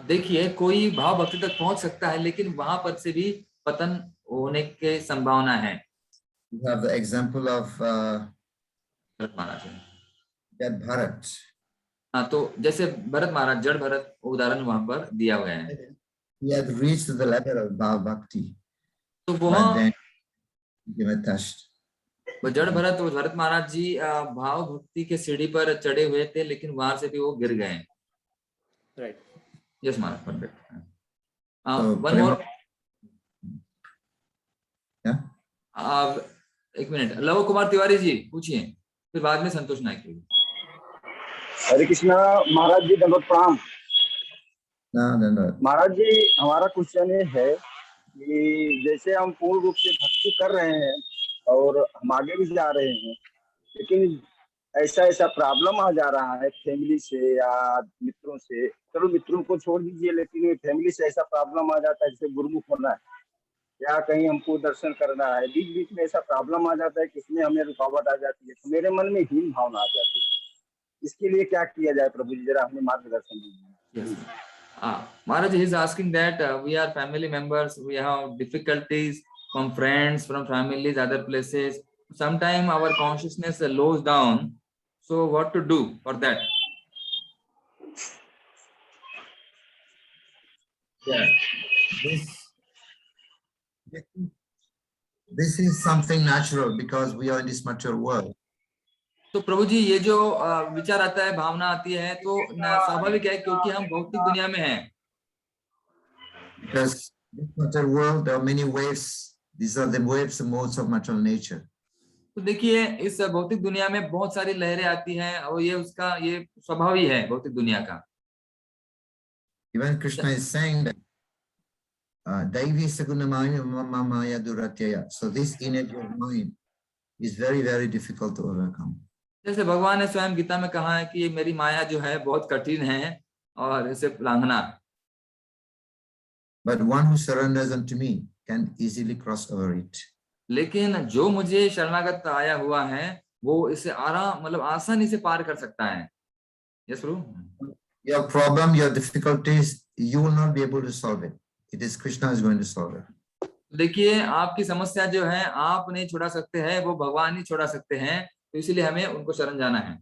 देखिए, कोई भाव भक्ति तक पहुंच सकता है, लेकिन वहां पर से भी पतन होने की संभावना है। You have the example of Bharat महाराज है। Jad Bharat. हाँ, तो जैसे भरत महाराज, जड़ भरत उदाहरण वहां पर दिया गया है। He had reached to the level of Bhava Bhakti, तो but वह then he became attached. जड़ भरत और भरत महाराज जी भाव भक्ति के सीढ़ी पर चढ़े हुए थे, लेकिन वहां से भी वो गिर गए। Right. Yes Maharaj, perfect. So, one more, Yeah. एक मिनट, लव कुमार तिवारी जी पूछिए, फिर बाद में संतोष नायक जी। हरे कृष्णा महाराज जी, दंडवत प्रणाम। No. महाराज जी, हमारा क्वेश्चन ये है कि जैसे हम पूर्ण रूप से भक्ति कर रहे हैं और हम आगे भी जा रहे हैं, लेकिन ऐसा प्रॉब्लम आ जा रहा है फैमिली से या मित्रों से। चलो मित्रों को छोड़ दीजिए, लेकिन फैमिली से ऐसा प्रॉब्लम आ जाता है, जैसे गुरुमुख होना है या कहीं हमको दर्शन करना है, बीच बीच में ऐसा प्रॉब्लम आ जाता है कि इसमें हमें रुकावट आ जाती है, तो मेरे मन में हीन भावना आ जाती है। इसके लिए क्या किया जाए प्रभु जी, जरा हमें मार्गदर्शन दीजिए। Maharaj, he is asking that we are family members, we have difficulties from friends, from families, other places. Sometimes our consciousness lows down. So what to do for that? Yeah. This is something natural because we are in this material world. तो प्रभु जी, ये जो विचार आता है, भावना आती है, तो स्वाभाविक है, क्योंकि हम भौतिक दुनिया में हैं। Because in this material world, there are many waves. These are the waves and modes of material nature. तो देखिए, इस भौतिक दुनिया में बहुत सारी लहरें आती हैं, और ये उसका ये स्वभाव ही है भौतिक दुनिया का। Even Krishna is saying that Daivi Sagunamaya Maya Duratyaya. So this energy of mind is very, very difficult to overcome. जैसे भगवान ने स्वयं गीता में कहा है कि मेरी माया जो है बहुत कठिन है और इसे लांघना। But one who surrenders unto me can easily cross over it. लेकिन जो मुझे शरणागत आया हुआ है, वो इसे आसानी से पार कर सकता है। Yes Prabhu. Your problem, your difficulties, you will not be able to solve it. It is Krishna is going to solve it. देखिए, आपकी समस्या जो है आप नहीं छुड़ा सकते हैं, वो भगवान ही छुड़ा सकते हैं, तो इसलिए हमें उनको शरण जाना है।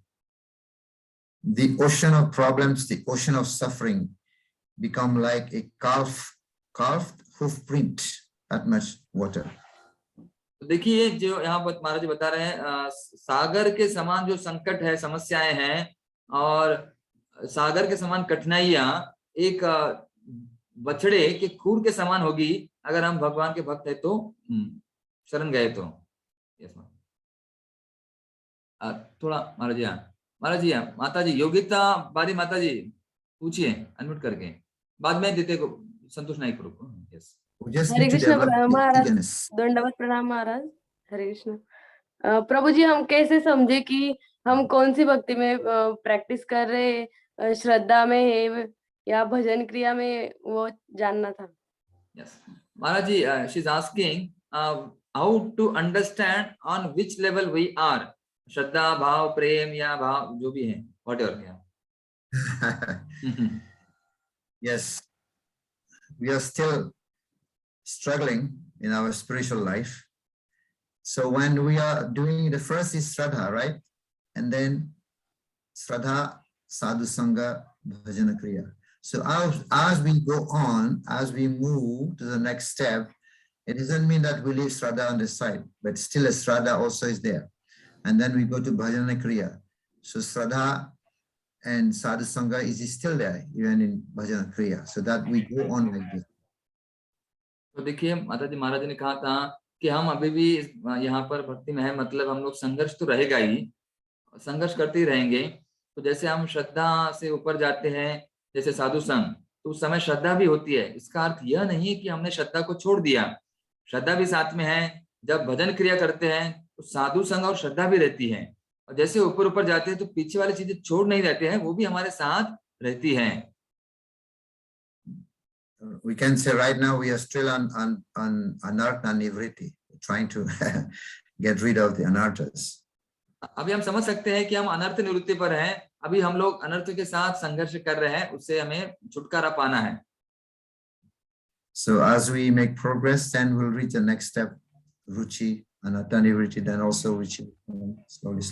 The ocean of problems, the ocean of suffering become like a carved hoof print, that much water. देखिए, जो यहाँ पर महाराज जी बता रहे हैं, सागर के समान जो संकट है, समस्याएं हैं, और सागर के समान कठिनाइयां एक बछड़े के खूर के समान होगी, अगर हम भगवान के भक्त है तो, शरण गए तो। यस थोड़ा महाराज जी, माता जी योगिता बारी, माता जी पूछिए अनम्यूट करके, बाद में देते को संतोष नाइक को। यस। हरे कृष्ण महाराज, दंडवत प्रणाम महाराज। हरे कृष्ण। प्रभु जी, हम कैसे समझे कि हम कौन सी भक्ति में प्रैक्टिस कर रहे हैं, श्रद्धा में है या भजन क्रिया में, वो जानना था। Yes Maharaj ji, she is asking how to understand on which level we are, श्रद्धा, भाव, प्रेम या भाव जो भी है, whatever. Yes, we are still struggling in our spiritual life. So when we are doing, the first is Shraddha, right? And then Shraddha, Sadhu Sangha, Bhajana Kriya. So as we go on, as we move to the next step, it doesn't mean that we leave Shraddha on the side, but still a Shraddha also is there. And then we go to Bhajana Kriya. So Shraddha and Sadhu Sangha is still there, even in Bhajana Kriya. So that we go on like this. तो देखिए माता जी, महाराज ने कहा था कि हम अभी भी यहाँ पर भक्ति में है, मतलब हम लोग संघर्ष तो रहेगा ही, संघर्ष करते ही रहेंगे। तो जैसे हम श्रद्धा से ऊपर जाते हैं, जैसे साधु संघ, तो उस समय श्रद्धा भी होती है। इसका अर्थ यह नहीं कि हमने श्रद्धा को छोड़ दिया, श्रद्धा भी साथ में है। जब भजन क्रिया करते हैं तो साधु संघ और श्रद्धा भी रहती है, और जैसे ऊपर ऊपर जाते हैं तो पीछे वाली चीजें छोड़ नहीं रहते हैं, वो भी हमारे साथ रहती हैं। We can say right now we are still on anartha nivriti, trying to get rid of the anarthas. अभी हम समझ सकते हैं कि हम अनर्थ निवृत्ति पर हैं, अभी हम लोग अनर्थ के साथ संघर्ष कर रहे हैं, उससे हमें छुटकारा पाना है। So as we make progress, then we'll reach the next step, ruchi, anattanivritti, then also which slowly.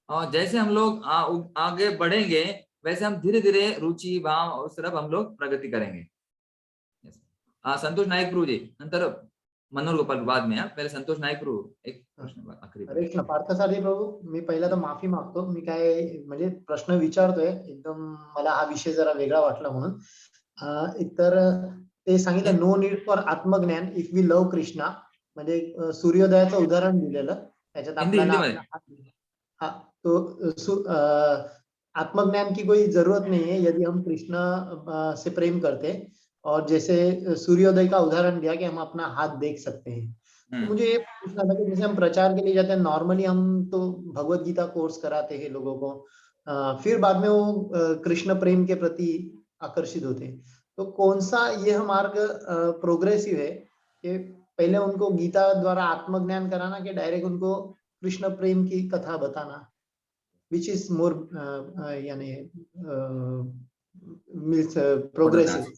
और जैसे हम लोग आगे बढ़ेंगे वैसे हम धीरे धीरे रुचि भाव उस तरफ हम लोग प्रगति करेंगे. संतोष नाईक प्रभू जी, नंतर मनोहर गोपाल बाद में. पहिले संतोष नाईक प्रभू एक प्रश्न आखरी. हरे कृष्ण. पार्थसारथी प्रभू, मी पहिला तर माफी मागतो, मी काय म्हणजे प्रश्न विचारतोय एकदम, मला हा विषय जरा वेगळा वाटला म्हणून. तर ते सांगितलं नो नीड फॉर आत्मज्ञान इफ वी लव कृष्णा, म्हणजे सूर्योदयाचं उदाहरण दिलेलं त्याच्यात आपल्याला तो आत्मज्ञान की कोई जरूरत नहीं है यदि हम कृष्ण से प्रेम करते, और जैसे सूर्योदय का उदाहरण दिया कि हम अपना हाथ देख सकते हैं. तो मुझे ये पूछना था कि जैसे हम प्रचार के लिए जाते हैं, नॉर्मली हम तो भगवत गीता कोर्स कराते हैं लोगों को, फिर बाद में वो कृष्ण प्रेम के प्रति आकर्षित होते हैं. तो कौन सा यह मार्ग प्रोग्रेसिव है कि पहले उनको गीता द्वारा आत्मज्ञान कराना कि डायरेक्ट उनको कृष्ण प्रेम की कथा बताना, विच इज मोर यानी प्रोग्रेसिव?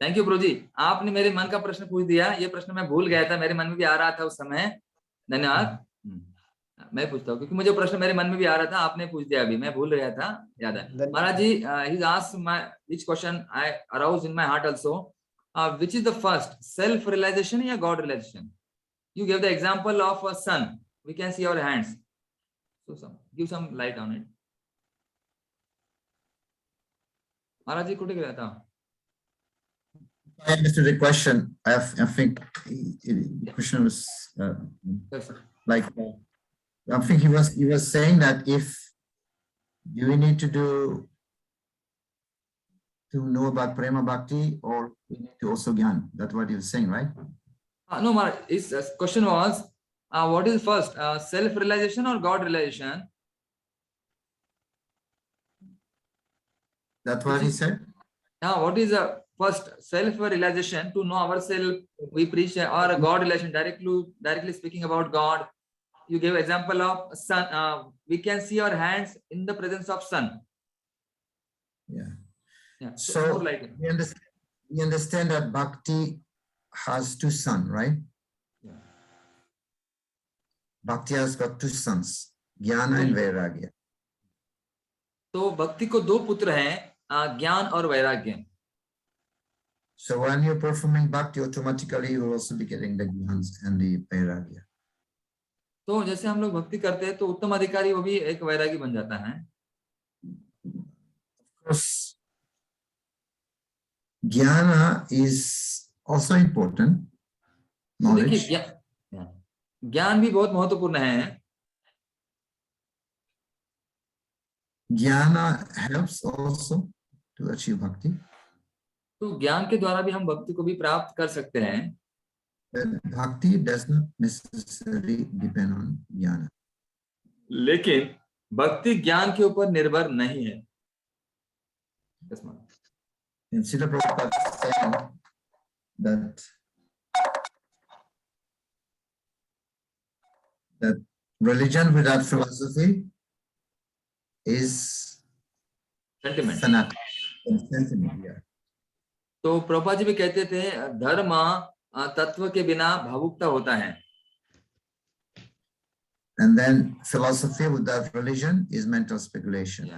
थैंक यू प्रभु जी, आपने मेरे मन का प्रश्न पूछ दिया. ये प्रश्न मैं भूल गया था, मेरे मन में भी आ रहा था उस समय. धन्यवाद. मैं पूछता हूँ क्योंकि मुझे प्रश्न मेरे मन में भी आ रहा था, आपने पूछ दिया, अभी मैं भूल गया था, याद है. महाराज जी, he's asked my which question I aroused in my heart also. Which is the first, self realization या God realization? You gave the example of a sun. We can see our hands. So give some light on it. महाराज जी कुठे गेला था? I understood the question. I think the question was like I think he was saying that if do we need to know about prema bhakti, or we need to also gyan? That's what he was saying, right? No, Maharaj. His question was, what is first, self-realization or God-realization? That's what he said. Now, what is the first, self-realization, to know ourselves? We preach, or a God-relation, directly speaking about God. You gave example of sun. We can see our hands in the presence of sun. Yeah. So we understand that bhakti has two sons, right? Yeah. Bhakti has got two sons, Jnana and Vairagya. तो भक्ति को दो पुत्र हैं, ज्ञान और वैराग्य. So when you're performing bhakti, automatically you will also be getting the jnans and the vairagya. तो जैसे हम लोग भक्ति करते हैं तो उत्तम अधिकारी वो भी एक वैरागी बन जाता है. Of course, jnana is also important. Knowledge. ज्ञान भी बहुत महत्वपूर्ण है. Jnana helps also to achieve bhakti. तो ज्ञान के द्वारा भी हम भक्ति को भी प्राप्त कर सकते हैं. Bhakti does not necessarily depend on jnana. लेकिन भक्ति ज्ञान के ऊपर निर्भर नहीं है. And Srila Prabhupada said that religion without philosophy is sentiment. Sentiment, yeah. तो प्रभुपाद जी भी कहते थे धर्म तत्व के बिना भावुकता होता है. And then philosophy without religion is mental speculation.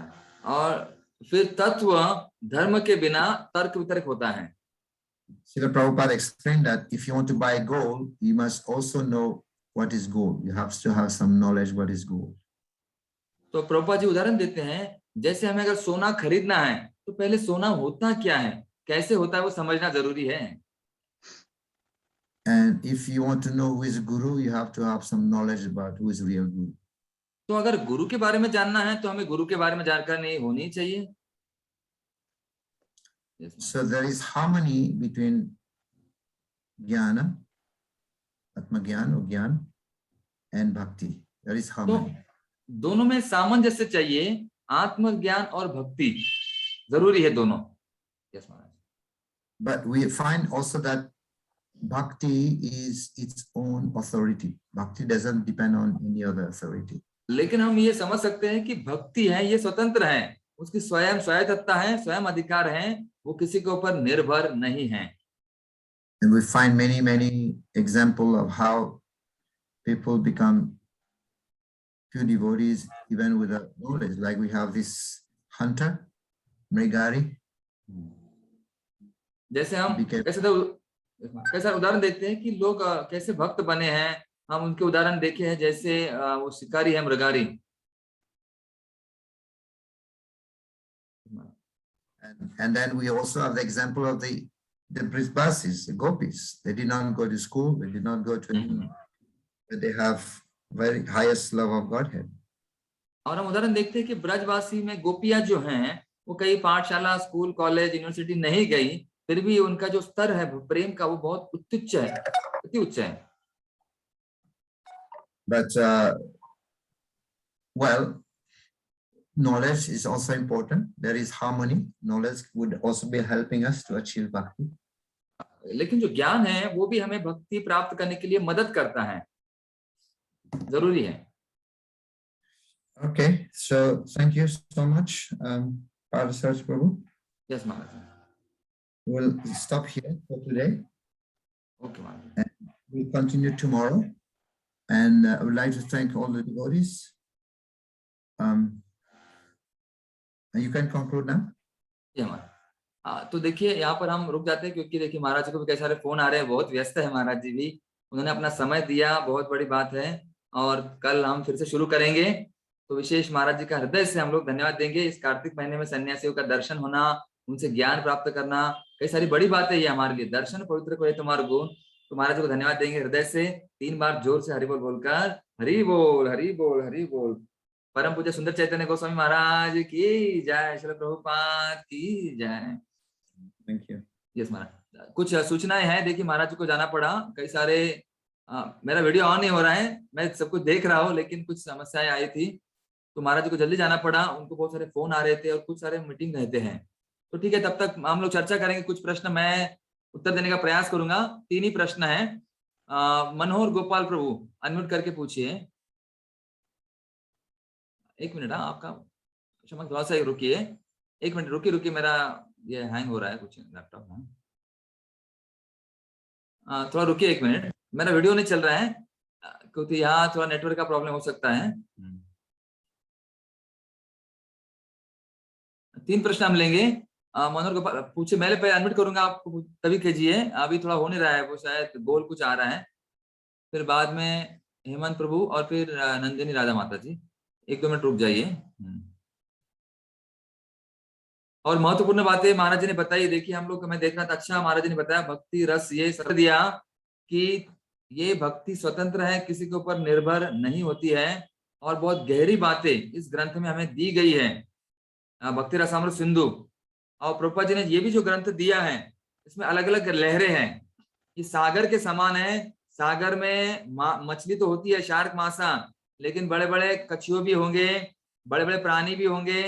और फिर तत्व धर्म के बिना तर्क वितर्क होता है. Srila Prabhupada explained that if you want to buy gold, you must also know what is gold. You have to have some knowledge what is gold. तो प्रभुपाद जी उदाहरण देते हैं, जैसे हमें अगर सोना खरीदना है तो पहले सोना होता क्या है, कैसे होता है, वो समझना जरूरी है. And if you want to know who is guru, you have to have some knowledge about who is real guru. तो अगर गुरु के बारे में जानना है तो हमें गुरु के बारे में जानकारी होनी चाहिए. So there is harmony between jnana, atma jnana or jnana, and bhakti. There is harmony. तो दोनों में सामंजस्य चाहिए, आत्मज्ञान और भक्ति जरूरी है दोनों. Yes, Maharaj. But we find also that bhakti is its own authority. Bhakti doesn't depend on any other authority. लेकिन हम ये समझ सकते हैं कि भक्ति है, ये स्वतंत्र है, उसकी स्वयं स्वायत्तता है, स्वयं अधिकार है, वो किसी के ऊपर निर्भर नहीं है. And we find many examples of how people become pure devotees even without knowledge. Like we have this hunter, Mrigari. जैसे हम became कैसा उदाहरण देखते हैं कि लोग कैसे भक्त बने हैं, हम उनके उदाहरण देखे हैं, जैसे वो शिकारी है मृगारी। and then we also have the example of the Brisbasis, the gopis. They did not go to school, they did not go to any, but they have very highest love of Godhead. और हम उदाहरण देखते हैं कि ब्रजवासी में गोपियां जो हैं वो कई पाठशाला, स्कूल, कॉलेज, यूनिवर्सिटी नहीं गई, फिर भी उनका जो स्तर है प्रेम का वो बहुत उच्च है, अति उच्च है। But well, knowledge is also important. There is harmony. Knowledge would also be helping us to achieve bhakti. लेकिन जो ज्ञान है वो भी हमें भक्ति प्राप्त करने के लिए मदद करता है, जरूरी है। Okay, so thank you so much, Parasaraj Prabhu. Yes, Maharaj. We'll stop here for today. Okay, Maharaj. And we'll continue tomorrow. And I would like to thank all the devotees. You can conclude now. Yeah, Maharaj. तो देखिए यहाँ पर हम रुक जाते हैं क्योंकि देखिए महाराज जी को भी कई सारे फोन आ रहे हैं, बहुत व्यस्त है महाराज जी भी, उन्होंने अपना समय दिया, बहुत बड़ी बात है। और कल हम फिर से शुरू करेंगे, तो विशेष महाराज जी का हृदय से हम लोग धन्यवाद देंगे। इस कार्तिक महीने में सन्यासियों का दर्शन होना, उनसे ज्ञान प्राप्त करना, कई सारी बड़ी बात है ये हमारे लिए। दर्शन पवित्र को तुम्हारा गुण, तो महाराज जी को धन्यवाद देंगे हृदय से। 3 बार जोर से हरि बोल बोलकर हरि बोल हरि बोल हरि बोल। परम पूज्य सुंदर चैतन्य गोस्वामी महाराज की जय, श्रील प्रभुपाद की जय। Thank you. यस महाराज, कुछ सूचनाएं हैं। देखिए महाराज जी को जाना पड़ा, कई सारे मेरा वीडियो ऑन नहीं हो रहा है, मैं सब कुछ देख रहा हूँ, लेकिन कुछ समस्याएं आई थी तो महाराज जी को जल्दी जाना पड़ा। उनको बहुत सारे फोन आ रहे थे और कुछ सारे मीटिंग रहते हैं, तो ठीक है, तब तक हम लोग चर्चा करेंगे। कुछ प्रश्न मैं उत्तर देने का प्रयास करूंगा। 3 ही प्रश्न है। मनोहर गोपाल प्रभु अनम्यूट करके पूछिए। 1 मिनट, आपका क्षमा, थोड़ा सा रुकिए, 1 मिनट रुकिए, मेरा ये हैंग हो रहा है कुछ लैपटॉप में। थोड़ा रुकिए 1 मिनट, मेरा वीडियो नहीं चल रहा है क्योंकि यहाँ थोड़ा नेटवर्क का प्रॉब्लम हो सकता है। 3 प्रश्न हम लेंगे। मनोहर गोपाल पूछे, मैं पहले अनम्यूट करूंगा, आप तभी कीजिए, अभी थोड़ा हो नहीं रहा है, वो शायद बोल कुछ आ रहा है। फिर बाद में हेमंत प्रभु और फिर नंदिनी राधा माता जी। 1-2 मिनट रुक जाइए। और महत्वपूर्ण बातें महाराज जी ने बताई। देखिए हम लोग, मैं देख रहा था, अच्छा महाराज जी ने बताया भक्ति रस ये सत्य दिया कि ये भक्ति स्वतंत्र है, किसी के ऊपर निर्भर नहीं होती है, और बहुत गहरी बातें इस ग्रंथ में हमें दी गई है, भक्ति रसामृत सिंधु। और प्रभुपाद जी ने ये भी जो ग्रंथ दिया है इसमें अलग अलग लहरें हैं, ये सागर के समान है। सागर में मछली तो होती है, शार्क मासा, लेकिन बड़े बड़े कछुए भी होंगे, बड़े बड़े प्राणी भी होंगे,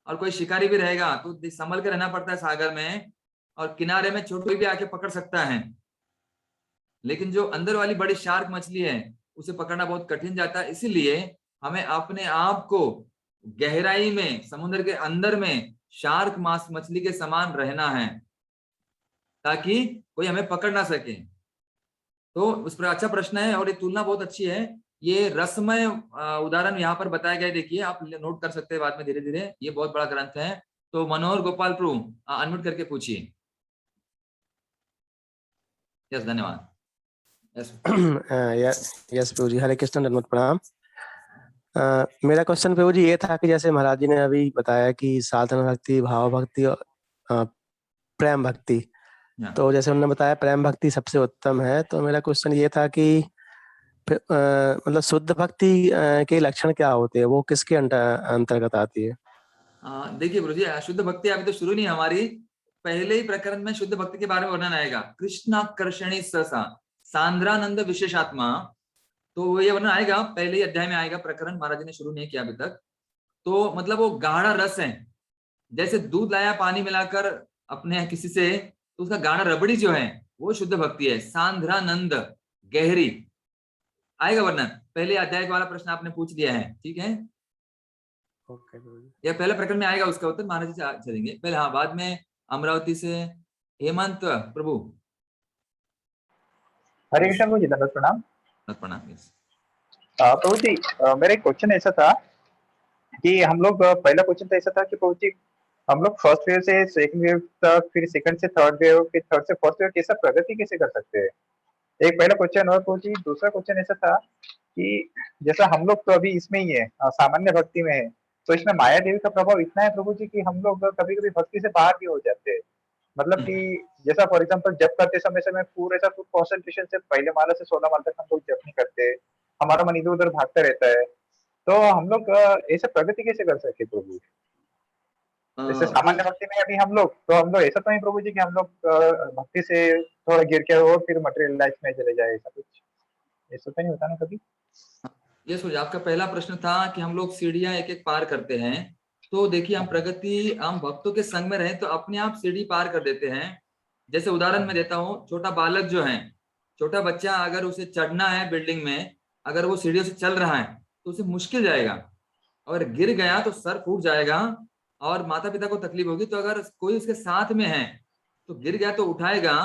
और कोई शिकारी भी रहेगा, तो संभल के रहना पड़ता है सागर में। और किनारे में छोटे भी आके पकड़ सकता है, लेकिन जो अंदर वाली बड़ी शार्क मछली है उसे पकड़ना बहुत कठिन जाता है। इसीलिए हमें अपने आप को गहराई में, समुद्र के अंदर में शार्क मांस मछली के समान रहना है, ताकि कोई हमें पकड़ ना सके। तो उस पर अच्छा प्रश्न है, और ये तुलना बहुत अच्छी है। ये रसमय उदाहरण यहाँ पर बताया गया, देखिए आप नोट कर सकते हैं बाद में धीरे धीरे, ये बहुत बड़ा ग्रंथ है। तो मनोहर गोपाल प्रभु अनम्यूट करके पूछिए। यस, धन्यवाद। यस प्रभु जी, हरे कृष्ण, दंडवत प्रणाम। मेरा क्वेश्चन प्रभु जी ये था कि जैसे महाराज जी ने अभी बताया कि साधन भक्ति, भाव भक्ति और प्रेम भक्ति, तो जैसे उन्होंने बताया प्रेम भक्ति सबसे उत्तम है, तो मेरा क्वेश्चन ये था कि मतलब शुद्ध भक्ति के लक्षण क्या होते हैं, वो किसके अंतर्गत आती है? देखिए गुरु जी, शुद्ध भक्ति अभी तो शुरू नहीं हमारी, पहले ही प्रकरण में शुद्ध भक्ति के बारे में वर्णन आएगा। कृष्णाकर्षणी ससा सांद्रानंद विशेषात्मा, तो ये वर्णन आएगा, पहले ही अध्याय में आएगा प्रकरण, महाराज जी ने शुरू नहीं किया अभी तक। तो मतलब वो गाढ़ा रस है, जैसे दूध लाया पानी मिलाकर अपने किसी से, तो उसका गाढ़ा रबड़ी जो है वो शुद्ध भक्ति है। सांद्रानंद, गहरी, आएगा वर्णन, पहले अध्याय वाला प्रश्न आपने पूछ लिया है, ठीक है। ओके, यह पहले प्रकरण में आएगा, उसका उत्तर महाराज जी से चलेंगे पहले। हाँ, बाद में अमरावती से हेमंत प्रभु। हरे कृष्ण जी, दंडवत प्रणाम। प्रणाम। प्रभु जी, मेरा एक क्वेश्चन ऐसा था कि हम लोग पहला क्वेश्चन तो ऐसा था कि प्रभु जी हम लोग फर्स्ट वेव से सेकंड वेव तक, फिर सेकंड से थर्ड वेव, फिर थर्ड से फोर्थ वेव कैसा प्रगति कैसे कर सकते हैं? एक पहला क्वेश्चन। और प्रभु जी दूसरा क्वेश्चन ऐसा था कि जैसा हम लोग तो अभी इसमें ही है, सामान्य भक्ति में है, तो इसमें माया देवी का प्रभाव इतना है प्रभु जी कि हम लोग कभी कभी भक्ति से बाहर भी हो जाते हैं। मतलब कि जैसा फॉर एग्जाम्पल जप करते समय पूरे ऐसा कुछ कॉन्सेंट्रेशन से पहले माला से 16 माला तक हम लोग जप नहीं करते, हमारा मन इधर उधर भागता रहता है, तो हम लोग ऐसे प्रगति कैसे कर सकते प्रभु? जैसे सामान्य भक्ति में अभी हम लोग ऐसा तो नहीं प्रभु जी कि हम लोग भक्ति से थोड़ा गिर के और फिर मटेरियल लाइफ में चले जाए, ऐसा कुछ ऐसा तो नहीं होता ना कभी? ये सोचिए, आपका पहला प्रश्न था कि हम लोग सीढ़ियां एक एक पार करते हैं। तो देखिए, हम प्रगति, हम भक्तों के संग में रहे तो अपने आप सीढ़ी पार कर देते हैं। जैसे उदाहरण मैं देता हूँ, छोटा बालक जो है, छोटा बच्चा, अगर उसे चढ़ना है बिल्डिंग में, अगर वो सीढ़ियों से चल रहा है तो उसे मुश्किल जाएगा, और गिर गया तो सर फूट जाएगा और माता पिता को तकलीफ होगी। तो अगर कोई उसके साथ में है तो गिर गया तो उठाएगा,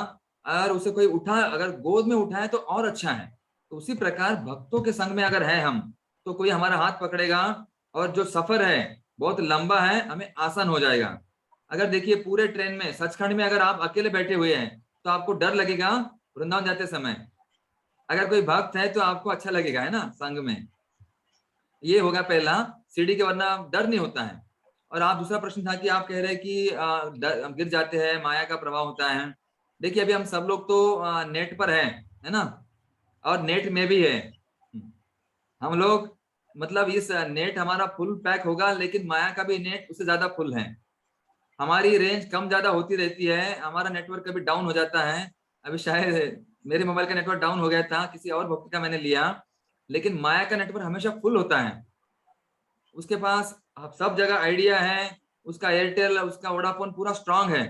और उसे कोई अगर गोद में उठाए तो और अच्छा है। तो उसी प्रकार भक्तों के संग में अगर है हम, तो कोई हमारा हाथ पकड़ेगा और जो सफर है बहुत लंबा है, हमें आसान हो जाएगा। अगर देखिए, पूरे ट्रेन में सचखंड में अगर आप अकेले बैठे हुए हैं तो आपको डर लगेगा वृंदावन जाते समय। अगर कोई भक्त है तो आपको अच्छा लगेगा, है ना, संग में। ये होगा पहला, सीढ़ी के, वरना डर नहीं होता है। और आप दूसरा प्रश्न था कि आप कह रहे हैं कि गिर जाते हैं, माया का प्रभाव होता है। देखिए, अभी हम सब लोग तो नेट पर है ना, और नेट में भी है हम लोग। मतलब इस नेट हमारा फुल पैक होगा, लेकिन माया का भी नेट उससे ज्यादा फुल है। हमारी रेंज कम ज्यादा होती रहती है, हमारा नेटवर्क कभी डाउन हो जाता है। अभी शायद मेरे मोबाइल का नेटवर्क डाउन हो गया था, किसी और भक्त का मैंने लिया, लेकिन माया का नेटवर्क हमेशा फुल होता है। उसके पास सब जगह आइडिया है, उसका एयरटेल, उसका वोडाफोन पूरा स्ट्रांग है,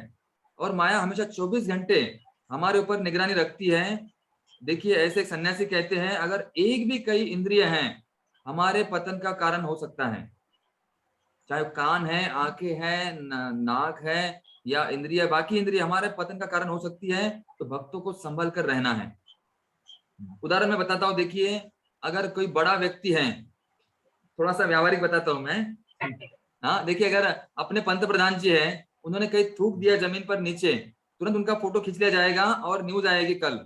और माया हमेशा 24 घंटे हमारे ऊपर निगरानी रखती है। देखिए, ऐसे एक सन्यासी कहते हैं, अगर एक भी कई इंद्रिय हैं हमारे पतन का कारण हो सकता है, चाहे कान है, आंखें हैं, नाक है, या इंद्रिय, बाकी इंद्रिय हमारे पतन का कारण हो सकती है। तो भक्तों को संभल कर रहना है। उदाहरण मैं बताता हूँ। देखिए, अगर कोई बड़ा व्यक्ति है, थोड़ा सा व्यावहारिक बताता हूँ मैं। हाँ, देखिए, अगर अपने पंत प्रधान जी है, उन्होंने कहीं थूक दिया जमीन पर नीचे, तुरंत उनका फोटो खींच लिया जाएगा और न्यूज आएगी कल।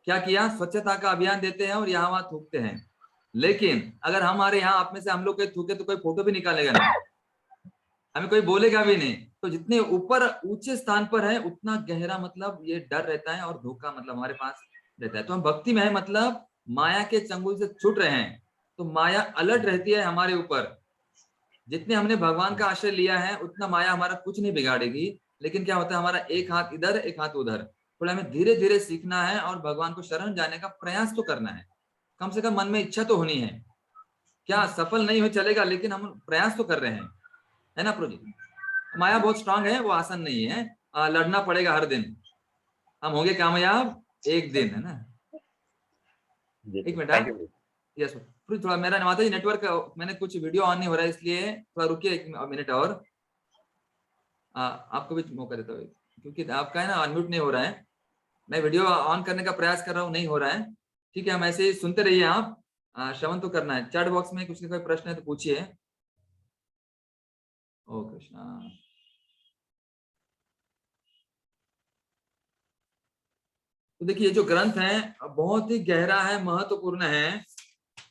क्या किया? स्वच्छता का अभियान देते हैं और यहाँ वहां थूकते हैं। लेकिन अगर हमारे यहाँ आप में से हम लोग कहीं थूके तो कोई फोटो भी निकालेगा नहीं, हमें कोई बोलेगा भी नहीं। तो जितने ऊपर ऊंचे स्थान पर है, उतना गहरा मतलब ये डर रहता है और धोखा मतलब हमारे पास रहता है। तो हम भक्ति में है, मतलब माया के चंगुल से छूट रहे हैं, तो माया अलर्ट रहती है हमारे ऊपर। जितने हमने भगवान का आश्रय लिया है उतना माया हमारा कुछ नहीं बिगाड़ेगी। लेकिन क्या होता है, हमारा एक हाथ इधर, एक हाथ उधर। थोड़ा हमें धीरे धीरे सीखना है और भगवान को शरण जाने का प्रयास तो करना है। कम से कम मन में इच्छा तो होनी है। क्या सफल नहीं हो चलेगा, लेकिन हम प्रयास तो कर रहे हैं, है ना प्रभु जी। माया बहुत स्ट्रांग है, वो आसान नहीं है, लड़ना पड़ेगा हर दिन। हम होंगे कामयाब एक दिन, है ना। एक मिनट, यस, थोड़ा मेरा माता जी नेटवर्क, मैंने कुछ वीडियो ऑन नहीं हो रहा है, इसलिए थोड़ा रुकिए 1 मिनट और। आपको भी मौका देता हूँ, क्योंकि आपका है ना अनम्यूट नहीं हो रहा है। मैं वीडियो ऑन करने का प्रयास कर रहा हूँ, नहीं हो रहा है। ठीक है, हम ऐसे ही सुनते रहिए आप, श्रवण तो करना है। चैट बॉक्स में कुछ कोई प्रश्न है तो पूछिए। ओ कृष्णा। तो देखिए, जो ग्रंथ है बहुत ही गहरा है, महत्वपूर्ण है,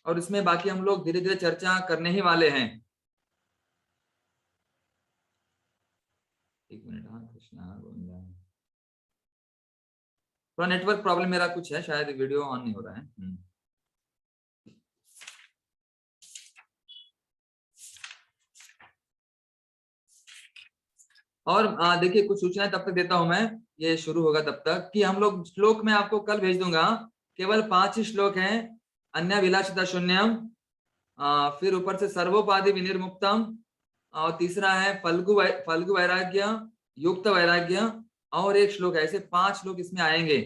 और इसमें बाकी हम लोग धीरे धीरे चर्चा करने ही वाले हैं। एक मिनट, हाँ कृष्णा गोविंदा। थोड़ा नेटवर्क प्रॉब्लम मेरा कुछ है, शायद वीडियो ऑन नहीं हो रहा है। और देखिए, कुछ सूचनाएं तब तक देता हूं मैं, ये शुरू होगा तब तक, कि हम लोग श्लोक में आपको कल भेज दूंगा। केवल 5 ही श्लोक हैं। अन्य विलासिता शून्यम, फिर ऊपर से सर्वोपाधि विनिर्मुक्तम, और तीसरा है फल्गु वैराग्य, युक्त वैराग्य, और एक श्लोक है। ऐसे 5 श्लोक इसमें आएंगे।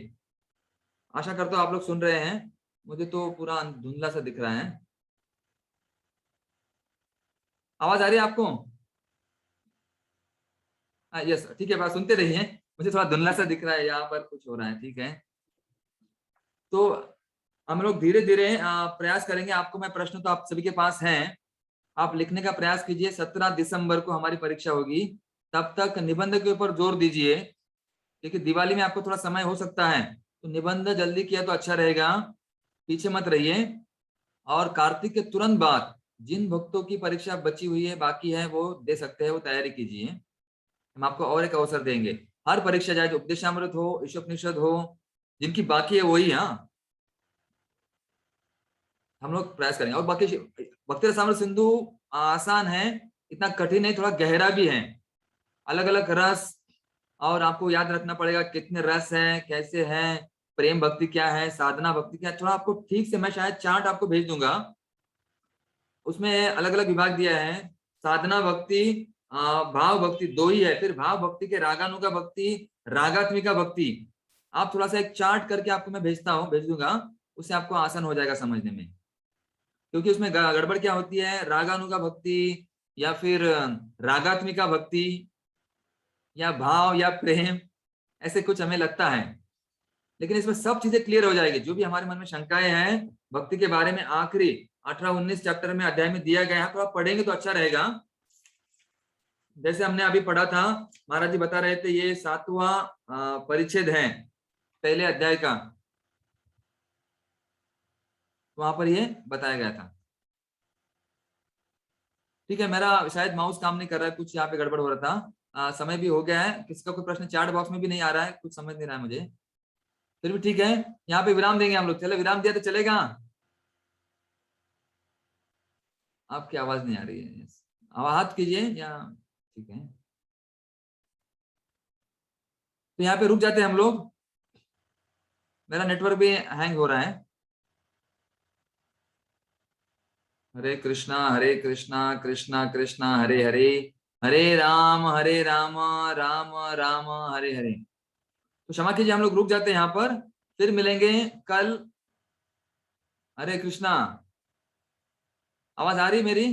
आशा करता हूं आप लोग सुन रहे हैं। मुझे तो पूरा धुंधला सा दिख रहा है। आवाज आ रही है आपको? यस, ठीक है, बात सुनते रहिए। मुझे थोड़ा धुंधला सा दिख रहा है, यहाँ पर कुछ हो रहा है। ठीक है, तो हम लोग धीरे धीरे प्रयास करेंगे। आपको मैं प्रश्न तो आप सभी के पास हैं, आप लिखने का प्रयास कीजिए। 17 दिसंबर को हमारी परीक्षा होगी, तब तक निबंध के ऊपर जोर दीजिए, क्योंकि दिवाली में आपको थोड़ा समय हो सकता है, तो निबंध जल्दी किया तो अच्छा रहेगा, पीछे मत रहिए। और कार्तिक के तुरंत बाद जिन भक्तों की परीक्षा बची हुई है, बाकी है, वो दे सकते हैं, वो तैयारी कीजिए। हम आपको और एक अवसर देंगे। हर परीक्षा, चाहे उपदेशामृत हो, ईशोपनिषद हो, जिनकी बाकी है वही, हाँ, हम लोग प्रयास करेंगे। और बाकी भक्ति रसामृत सिंधु आसान है, इतना कठिन नहीं, थोड़ा गहरा भी है, अलग अलग रस, और आपको याद रखना पड़ेगा कितने रस हैं, कैसे हैं, प्रेम भक्ति क्या है, साधना भक्ति क्या है, थोड़ा आपको ठीक से, मैं शायद चार्ट आपको भेज दूंगा, उसमें अलग अलग विभाग दिया है। साधना भक्ति, भाव भक्ति 2 ही है, फिर भाव भक्ति के रागानुगा भक्ति, रागात्मिका भक्ति, आप थोड़ा सा एक चार्ट करके आपको मैं भेज दूंगा, उससे आपको आसान हो जाएगा समझने में। क्योंकि उसमें गड़बड़ क्या होती है, रागानुगा भक्ति या फिर रागात्मिका भक्ति या भाव या प्रेम, ऐसे कुछ हमें लगता है, लेकिन इसमें सब चीजें क्लियर हो जाएगी। जो भी हमारे मन में शंकाएं हैं भक्ति के बारे में, आखिरी 18-19 चैप्टर में, अध्याय में दिया गया है, तो आप पढ़ेंगे तो अच्छा रहेगा। जैसे हमने अभी पढ़ा था, महाराज जी बता रहे थे, ये 7वां परिच्छेद है पहले अध्याय का, वहां पर ये बताया गया था। ठीक है, मेरा शायद माउस काम नहीं कर रहा है, कुछ यहाँ पे गड़बड़ हो रहा था। समय भी हो गया है, किसका कोई प्रश्न चैट बॉक्स में भी नहीं आ रहा है, कुछ समझ नहीं रहा है मुझे, फिर भी ठीक है, यहाँ पे विराम देंगे हम लोग। चले, विराम दिया तो चलेगा। आपकी आवाज नहीं आ रही है, हाथ कीजिए या, ठीक है, तो यहाँ पे रुक जाते हैं हम लोग, मेरा नेटवर्क भी हैंग हो रहा है। हरे कृष्णा कृष्णा कृष्णा हरे हरे, हरे राम राम राम हरे हरे। तो क्षमा कीजिए, हम लोग रुक जाते हैं यहाँ पर, फिर मिलेंगे कल। हरे कृष्णा, आवाज आ रही मेरी?